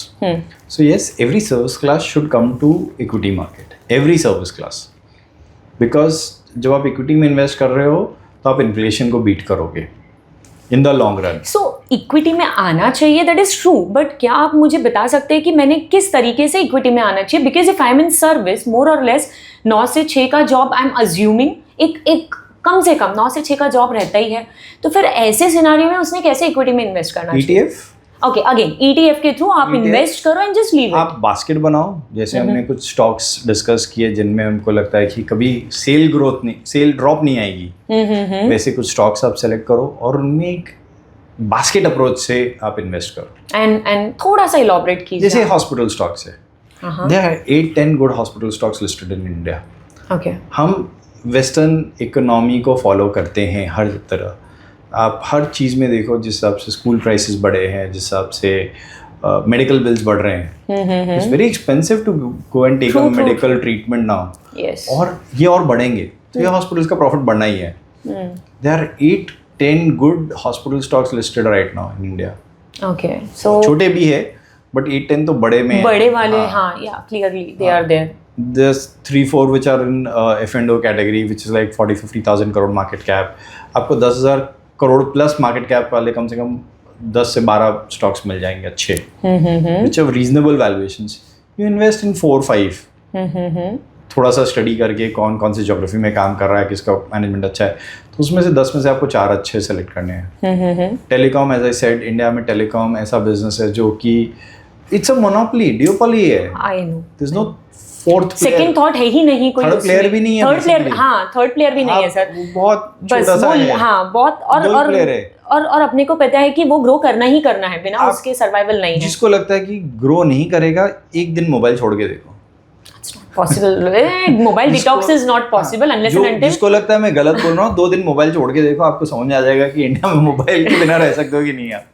[SPEAKER 1] So yes, every service class should come to equity market. Every service class, because जब आप equity में invest कर रहे हो तो आप इन्फ्लेशन को बीट करोगे in the long run.
[SPEAKER 2] So equity में आना चाहिए, दैट इज ट्रू, बट क्या आप मुझे बता सकते हैं कि मैंने किस तरीके से इक्विटी में आना चाहिए? Because if I am in service, more or less 9 से 6 का जॉब आई एम अज्यूमिंग, एक कम से कम 9 से 6 का जॉब रहता ही है, तो फिर ऐसे सिनारियो में उसने कैसे इक्विटी में इन्वेस्ट करना चाहिए?
[SPEAKER 1] ETF,
[SPEAKER 2] ओके, अगेन ETF के थ्रू आप इन्वेस्ट करो एंड जस्ट लीव इट।
[SPEAKER 1] आप बास्केट बनाओ, जैसे हमने कुछ स्टॉक्स डिस्कस किए जिनमें हमको लगता है कि कभी सेल ड्रॉप नहीं आएगी, वैसे कुछ स्टॉक्स आप सेलेक्ट करो और उनमें एक बास्केट अप्रोच से आप इन्वेस्ट करो।
[SPEAKER 2] एंड थोड़ा सा इलॉबरेट कीजिए।
[SPEAKER 1] जैसे हॉस्पिटल स्टॉक्स है, there are 8-10 good hospital stocks listed in India.
[SPEAKER 2] Okay,
[SPEAKER 1] हम वेस्टर्न इकोनॉमी को फॉलो करते हैं हर तरह। आप हर चीज़ में देखो, जिस हिसाब से स्कूल प्राइसेस बढ़े हैं, जिस हिसाब से मेडिकल बिल्स बढ़ रहे हैं, it's very expensive to go and take a medical treatment now, और ये और बढ़ेंगे, तो ये हॉस्पिटल्स का प्रॉफिट बढ़ना ही है। There are 8-10 good hospital stocks listed right now in India.
[SPEAKER 2] Okay, so
[SPEAKER 1] छोटे भी है बट 8-10 तो बड़े में
[SPEAKER 2] बड़े वाले, हाँ, yeah clearly they are there.
[SPEAKER 1] There's 3-4 which are in F&O category, which is like 40-50,000 crore market cap. आपको 10,000 करोड़ प्लस मार्केट कैप वाले कम से कम 10 से 12 स्टॉक्स मिल जाएंगे अच्छे, which have reasonable valuations. You invest in 4-5, थोड़ा सा स्टडी करके कौन सी ज्योग्राफी में काम कर रहा है, किसका मैनेजमेंट अच्छा है, तो उसमें से 10 में से आपको 4 अच्छे सेलेक्ट करने हैं। Telecom, as I said, India में टेलीकॉम ऐसा बिजनेस है जो कि इट्स अ मोनोपोली, डिओपोली है।
[SPEAKER 2] I know,
[SPEAKER 1] there is no fourth player,
[SPEAKER 2] second thought है ही नहीं कोई,
[SPEAKER 1] थर्ड प्लेयर भी नहीं है,
[SPEAKER 2] थर्ड प्लेयर भी नहीं है सर,
[SPEAKER 1] बहुत छोटा सा है,
[SPEAKER 2] हाँ, बहुत, और अपने को पता है कि वो ग्रो करना ही करना है, बिना उसके सर्वाइवल नहीं है।
[SPEAKER 1] जिसको लगता है कि ग्रो नहीं करेगा, एक दिन मोबाइल छोड़ के देखो,
[SPEAKER 2] possible, mobile detox is not possible unless and until.
[SPEAKER 1] जिसको लगता है मैं गलत बोल रहा हूँ, 2 दिन मोबाइल छोड़ के देखो, आपको समझ में आ जाएगा कि इंडिया में मोबाइल के बिना रह सकते हो कि नहीं आप।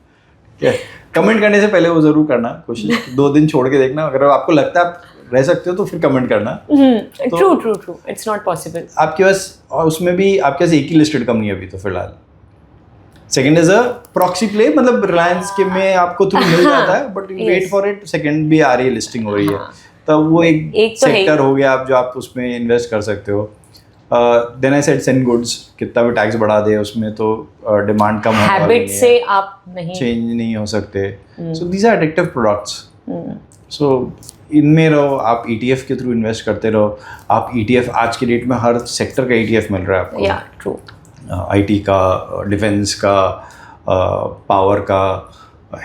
[SPEAKER 1] क्या कमेंट करने से पहले वो जरूर करना कोशिश, 2 दिन छोड़ के देखना, अगर आपको लगता है आप रह सकते हो तो फिर कमेंट करना।
[SPEAKER 2] True, it's not possible.
[SPEAKER 1] आपके पास, और उसमें भी आपके पास एक ही लिस्टेड कंपनी अभी तो फिलहाल। Second is a proxy play, मतलब रिलायंस के में आपको थ्रू मिल जाता है, but wait for it, second भी आ रही है, लिस्टिंग हो रही है, तब वो एक सेक्टर हो गया आप जो आप उसमें इन्वेस्ट कर सकते हो। Then I said send goods, कितना भी टैक्स बढ़ा दे उसमें तो डिमांड कम होने वाली
[SPEAKER 2] हैबिट
[SPEAKER 1] नहीं
[SPEAKER 2] से
[SPEAKER 1] है,
[SPEAKER 2] आप नहीं
[SPEAKER 1] चेंज नहीं हो सकते. So these are addictive products. So इनमें रहो, आप ETF के थ्रू इन्वेस्ट करते रहो. आप ETF आज की डेट में हर सेक्टर का ETF मिल रहा है आपको.
[SPEAKER 2] Yeah true.
[SPEAKER 1] IT का, डिफेंस का, पावर का,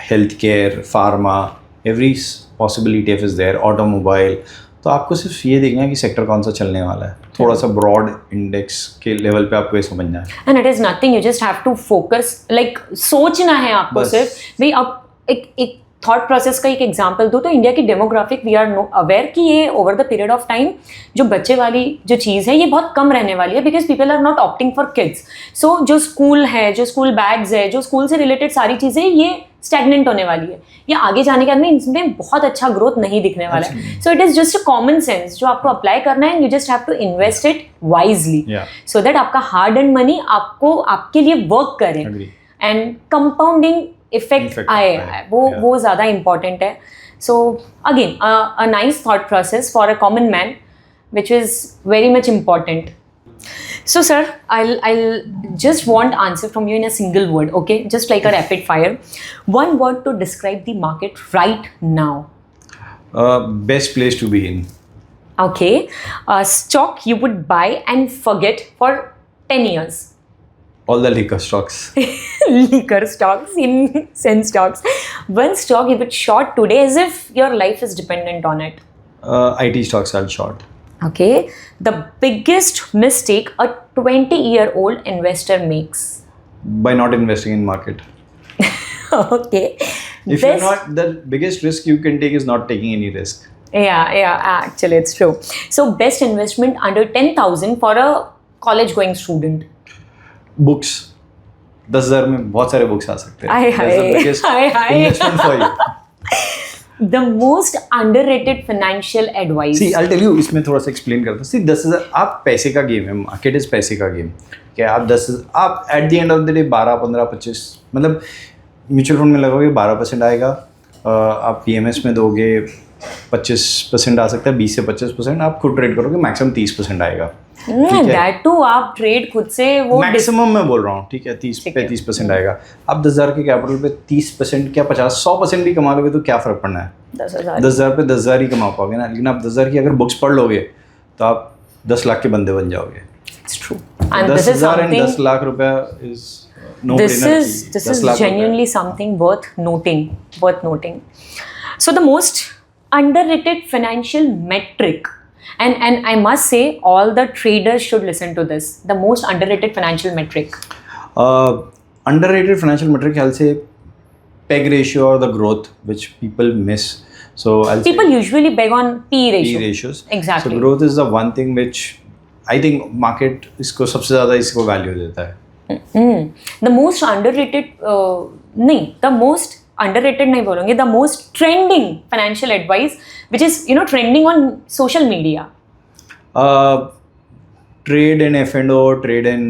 [SPEAKER 1] health care, pharma, every possible ETF is there, automobile. तो आपको सिर्फ ये देखना है कि सेक्टर कौन सा चलने वाला है. थोड़ा सा ब्रॉड इंडेक्स के लेवल पे आपको ये समझना है.
[SPEAKER 2] And it is nothing, you just have to focus, like सोचना है आपको
[SPEAKER 1] बस.
[SPEAKER 2] सिर्फ भाई. अब एक थॉट प्रोसेस का एक एग्जांपल दो तो इंडिया की डेमोग्राफिक वी आर अवेयर कि ये over the period of time जो बच्चे वाली जो चीज़ है ये बहुत कम रहने वाली है, because people are not opting for kids. So जो स्कूल है, जो स्कूल बैग्स है, जो स्कूल से रिलेटेड सारी चीज़ें ये स्टैग्नेंट होने वाली है. ये आगे जाने के बाद में इसमें बहुत अच्छा ग्रोथ नहीं दिखने वाला है. So it is just a common sense जो आपको अप्लाई करना है. You just have to invest it wisely so that आपका हार्ड एंड मनी आपको आपके लिए वर्क करे एंड कंपाउंडिंग इफेक्ट आए. वो ज़्यादा इंपॉर्टेंट है. So again a nice thought process for a common man which is very much important. So sir, I'll just want answer from you in a single word, okay? Just like a rapid fire. One word to describe the market right now.
[SPEAKER 1] Best place to be in.
[SPEAKER 2] Okay. Stock you would buy and forget for 10 years.
[SPEAKER 1] All the liquor stocks.
[SPEAKER 2] Liquor stocks, in sense stocks. One stock you would short today as if your life is dependent on it.
[SPEAKER 1] IT stocks I'll short.
[SPEAKER 2] Okay. The biggest mistake a 20-year-old investor makes.
[SPEAKER 1] By not investing in market.
[SPEAKER 2] Okay.
[SPEAKER 1] If you're not, the biggest risk you can take is not taking any risk.
[SPEAKER 2] Yeah, actually it's true. So best investment under 10,000 for a college going student.
[SPEAKER 1] Books. 10,000 में बहुत सारे books आ सकते हैं.
[SPEAKER 2] That's the biggest
[SPEAKER 1] investment for you.
[SPEAKER 2] The most underrated financial advice.
[SPEAKER 1] See, I'll tell you, इसमें थोड़ा सा explain करता हूँ. See, 10,000 आप पैसे का गेम है, मार्केट इज पैसे का गेम. क्या आप 10,000 आप at the end of the day 12, 15, 25 मतलब म्यूचुअल फंड में लगोगे 12% आएगा. आप PMS में दोगे 25% आ सकता है. 20 से 25% आप खुद ट्रेड करोगे, मैक्सिमम 30% आएगा.
[SPEAKER 2] दैट टू आप ट्रेड खुद से वो
[SPEAKER 1] मैक्सिमम मैं बोल रहा हूँ, ठीक है. 30-35% आएगा. आप 10,000 के कैपिटल पे 30% क्या 50-100% भी कमा लोगे तो क्या फ़र्क पड़ना है. 10,000 पे 10,000 ही कमा पाओगे ना. लेकिन आप 10,000 की अगर बुक्स पढ़ लोगे तो आप 10 लाख के बंदे बन जाओगे.
[SPEAKER 2] It's true.
[SPEAKER 1] 10,000 एंड 10 लाख रुपया is no brainer.
[SPEAKER 2] This is genuinely something worth noting. So the most underrated financial metric, and I must say all the traders should listen to this. The most underrated financial metric.
[SPEAKER 1] Underrated financial metric, I'll say PEG ratio or the growth, which people miss. So
[SPEAKER 2] people usually beg on P ratio.
[SPEAKER 1] P ratios.
[SPEAKER 2] Exactly.
[SPEAKER 1] So growth is the one thing which I think market इसको सबसे ज़्यादा इसको value देता है.
[SPEAKER 2] The most underrated the most underrated नहीं बोलूँगी, the most trending financial advice which is trending on social media.
[SPEAKER 1] Trade in F&O, trade in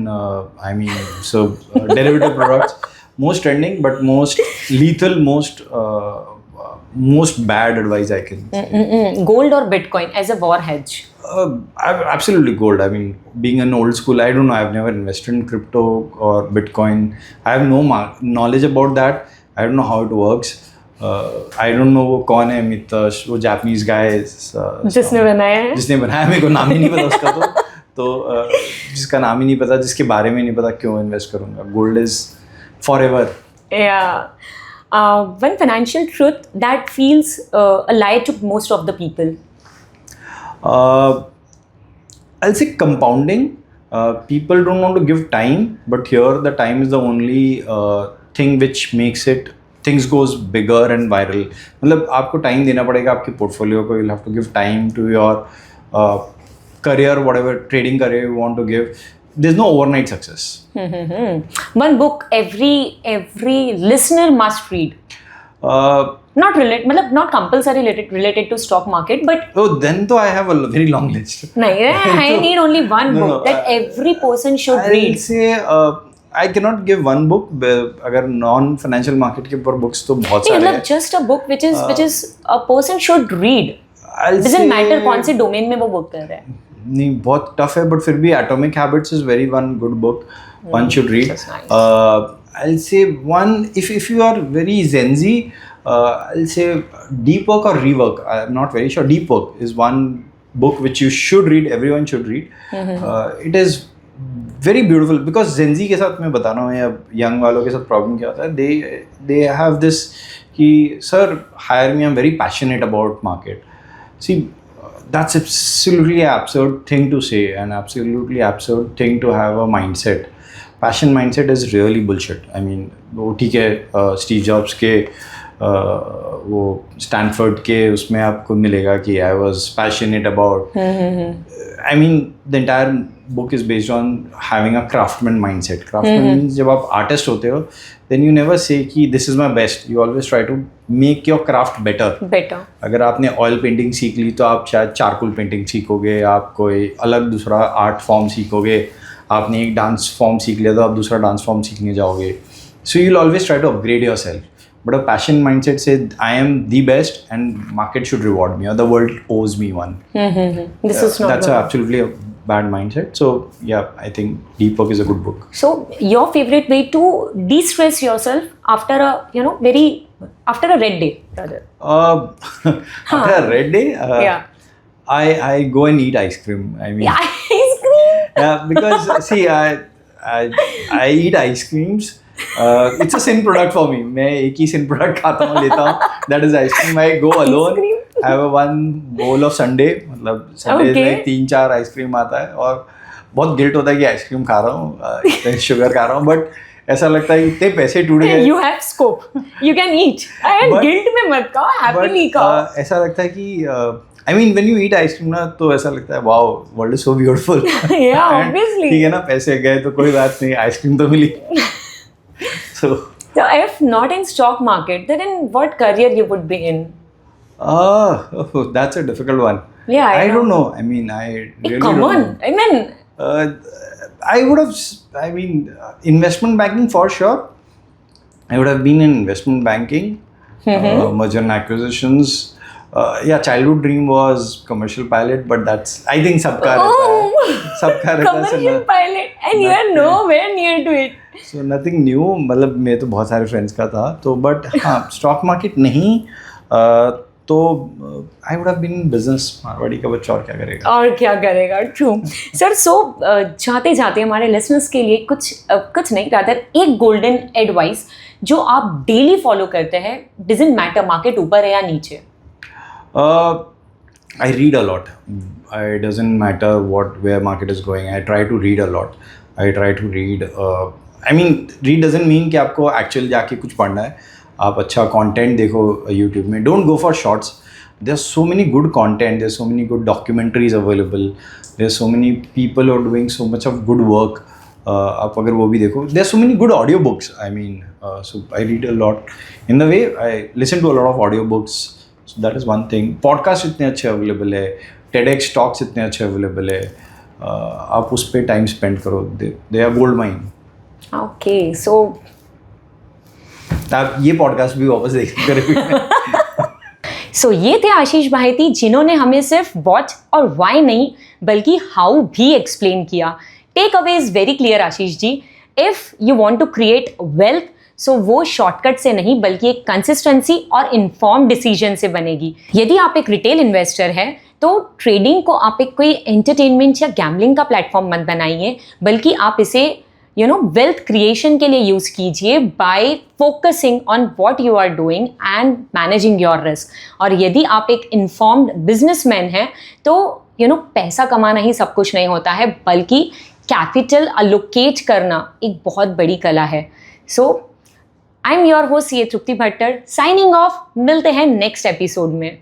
[SPEAKER 1] derivative products. Most trending, but most lethal, most bad advice I can say.
[SPEAKER 2] Gold or Bitcoin as a war hedge?
[SPEAKER 1] Absolutely gold. I mean, being an old school, I don't know. I've never invested in crypto or Bitcoin. I have no knowledge about that. I don't know how it works. I don't know वो कौन है मितश, वो Japanese गाय
[SPEAKER 2] जिसने
[SPEAKER 1] बनाया मेरे को नाम ही नहीं पता उसका. तो जिसका नाम ही नहीं पता, जिसके बारे में नहीं पता, क्यों इन्वेस्ट करूँगा. Gold is forever.
[SPEAKER 2] One financial truth that feels a lie to most of the people.
[SPEAKER 1] I'll say compounding. People don't want to give time, but here the time is the only thing which makes it things goes bigger and viral. मतलब आपको time देना पड़ेगा आपके portfolio को. You'll have to give time to your career, whatever trading career you want to give. There's no overnight success.
[SPEAKER 2] One book every listener must read. Not compulsory related to stock market, but
[SPEAKER 1] then I have a very long list.
[SPEAKER 2] I need only one book that every person should read.
[SPEAKER 1] I'll say I cannot give one book. अगर non-financial market के ऊपर books तो बहुत सारे हैं.
[SPEAKER 2] Just a book which is a person should read.
[SPEAKER 1] I'll
[SPEAKER 2] doesn't
[SPEAKER 1] say-
[SPEAKER 2] matter कौन से domain में वो वर्क कर रहा है.
[SPEAKER 1] नहीं बहुत टफ है बट फिर भी atomic habits is very one good book one should read.
[SPEAKER 2] that's nice.
[SPEAKER 1] I'll say one if you are very Gen Z, I'll say Deep Work or Rework. I'm not very sure. Deep Work is one book which you should read. Everyone should read. It is very beautiful because Gen Z के साथ मैं बता रहा हूँ या young वालों के साथ प्रॉब्लम क्या होता है. They have this कि sir hire me, I'm very passionate about market. See, that's absolutely absurd thing to say and absolutely absurd thing to have a mindset. Passion mindset is really bullshit. I mean, वो ठीक है Steve jobs के वो Stanford के उसमें आपको मिलेगा कि I was passionate about. I mean the entire book is based on having a craftsman mindset. Craftsman means जब आप आर्टिस्ट होते हो देन यू नेवर से कि this is my best. You always try to make your craft better. अगर आपने oil painting सीख ली तो आप शायद चारकोल पेंटिंग सीखोगे, आप कोई अलग दूसरा आर्ट फॉर्म सीखोगे. आपने एक डांस फॉर्म सीख लिया तो आप दूसरा डांस फॉर्म सीखने जाओगे. So you will always try to upgrade yourself. But a passion mindset से I am the best and market should reward me or the world owes me one.
[SPEAKER 2] This is not
[SPEAKER 1] That's
[SPEAKER 2] good.
[SPEAKER 1] absolutely a bad mindset. So yeah, I think Deep Work is a good book.
[SPEAKER 2] So your favorite way to de-stress yourself after a red day, rather?
[SPEAKER 1] After a red day,
[SPEAKER 2] Yeah.
[SPEAKER 1] I go and eat ice cream. I mean,
[SPEAKER 2] Yeah, ice cream.
[SPEAKER 1] yeah, because see, I eat ice creams. It's a sin product for me. मैं एक ही sin product खाता हूँ लेता हूँ. That is ice cream. I go alone.
[SPEAKER 2] cream.
[SPEAKER 1] I have one bowl of Sunday. मतलब Sunday
[SPEAKER 2] Okay.
[SPEAKER 1] में 3-4 ice cream आता है और बहुत गिल्ट होता है कि आइसक्रीम खा रहा हूँ, इतने शुगर खा रहा हूँ. बट ऐसा लगता है कि इतने पैसे टूट गए.
[SPEAKER 2] You have scope. You can eat. And
[SPEAKER 1] But-
[SPEAKER 2] guilt में मत खाओ, happily खाओ.
[SPEAKER 1] ऐसा लगता है कि I mean when you eat ice cream ना तो ऐसा लगता है wow world is so beautiful.
[SPEAKER 2] Yeah, obviously.
[SPEAKER 1] ठीक है ना, पैसे गए तो कोई बात नहीं, आइसक्रीम तो मिली. So
[SPEAKER 2] So if not in stock market, then in what career you would be in?
[SPEAKER 1] that's a difficult one.
[SPEAKER 2] Yeah, I
[SPEAKER 1] don't
[SPEAKER 2] know.
[SPEAKER 1] know. I mean, I really
[SPEAKER 2] Come
[SPEAKER 1] don't
[SPEAKER 2] on.
[SPEAKER 1] know.
[SPEAKER 2] I mean,
[SPEAKER 1] I would have, I mean, investment banking for sure. I would have been in investment banking, merger and acquisitions. Yeah, childhood dream was commercial pilot, but that's, I think सबका रहता है. सबका रहता है.
[SPEAKER 2] commercial pilot, and you are nowhere near to it.
[SPEAKER 1] So nothing new. मतलब मैं तो बहुत सारे फ्रेंड्स का था तो, बट हाँ स्टॉक मार्केट नहीं. तो I would have been in business. Marwari का बच्चा और क्या करेगा.
[SPEAKER 2] और क्या करेगा. True sir. सो जाते जाते हमारे लिसनर्स के लिए कुछ नहीं, रादर एक गोल्डन एडवाइस जो आप डेली फॉलो करते हैं. डजंट मैटर मार्केट ऊपर है या नीचे.
[SPEAKER 1] I read a lot. It doesn't matter where market is going. I try to read a lot. I try to read. I mean, read doesn't mean कि आपको actual जाके कुछ पढ़ना है. आप अच्छा content देखो YouTube में. Don't go for shorts. There's so many good content. There's so many good documentaries available. There's so many people who are doing so much of good work. आप अगर वो भी देखो. There's so many good audiobooks. I mean, so I read a lot. In the way, I listen to a lot of audiobooks. So that is one thing. Podcast इतने अच्छे available है. TEDx talks इतने अच्छे available है. आप उस पर time spend करो. They are gold mine.
[SPEAKER 2] Okay. So
[SPEAKER 1] आप ये पॉडकास्ट भी वापस देख सकते.
[SPEAKER 2] सो ये थे आशीष भाईती जिन्होंने हमें सिर्फ व्हाट और व्हाई नहीं बल्कि हाउ भी एक्सप्लेन किया. Takeaway is very clear Ashish ji. If you want to create wealth so वो शॉर्टकट से नहीं बल्कि एक कंसिस्टेंसी और इन्फॉर्म डिसीजन से बनेगी. यदि आप एक रिटेल इन्वेस्टर हैं तो ट्रेडिंग को आप एक कोई एंटरटेनमेंट या गैम्बलिंग का प्लेटफॉर्म मत बनाइए बल्कि आप इसे वेल्थ क्रिएशन के लिए यूज़ कीजिए by focusing on what you are doing and managing your risk. और यदि आप एक इन्फॉर्म्ड बिजनेसमैन हैं तो पैसा कमाना ही सब कुछ नहीं होता है बल्कि कैपिटल अलोकेट करना एक बहुत बड़ी कला है. So I am your host CA Tripti Bhattar signing off. मिलते हैं नेक्स्ट एपिसोड में.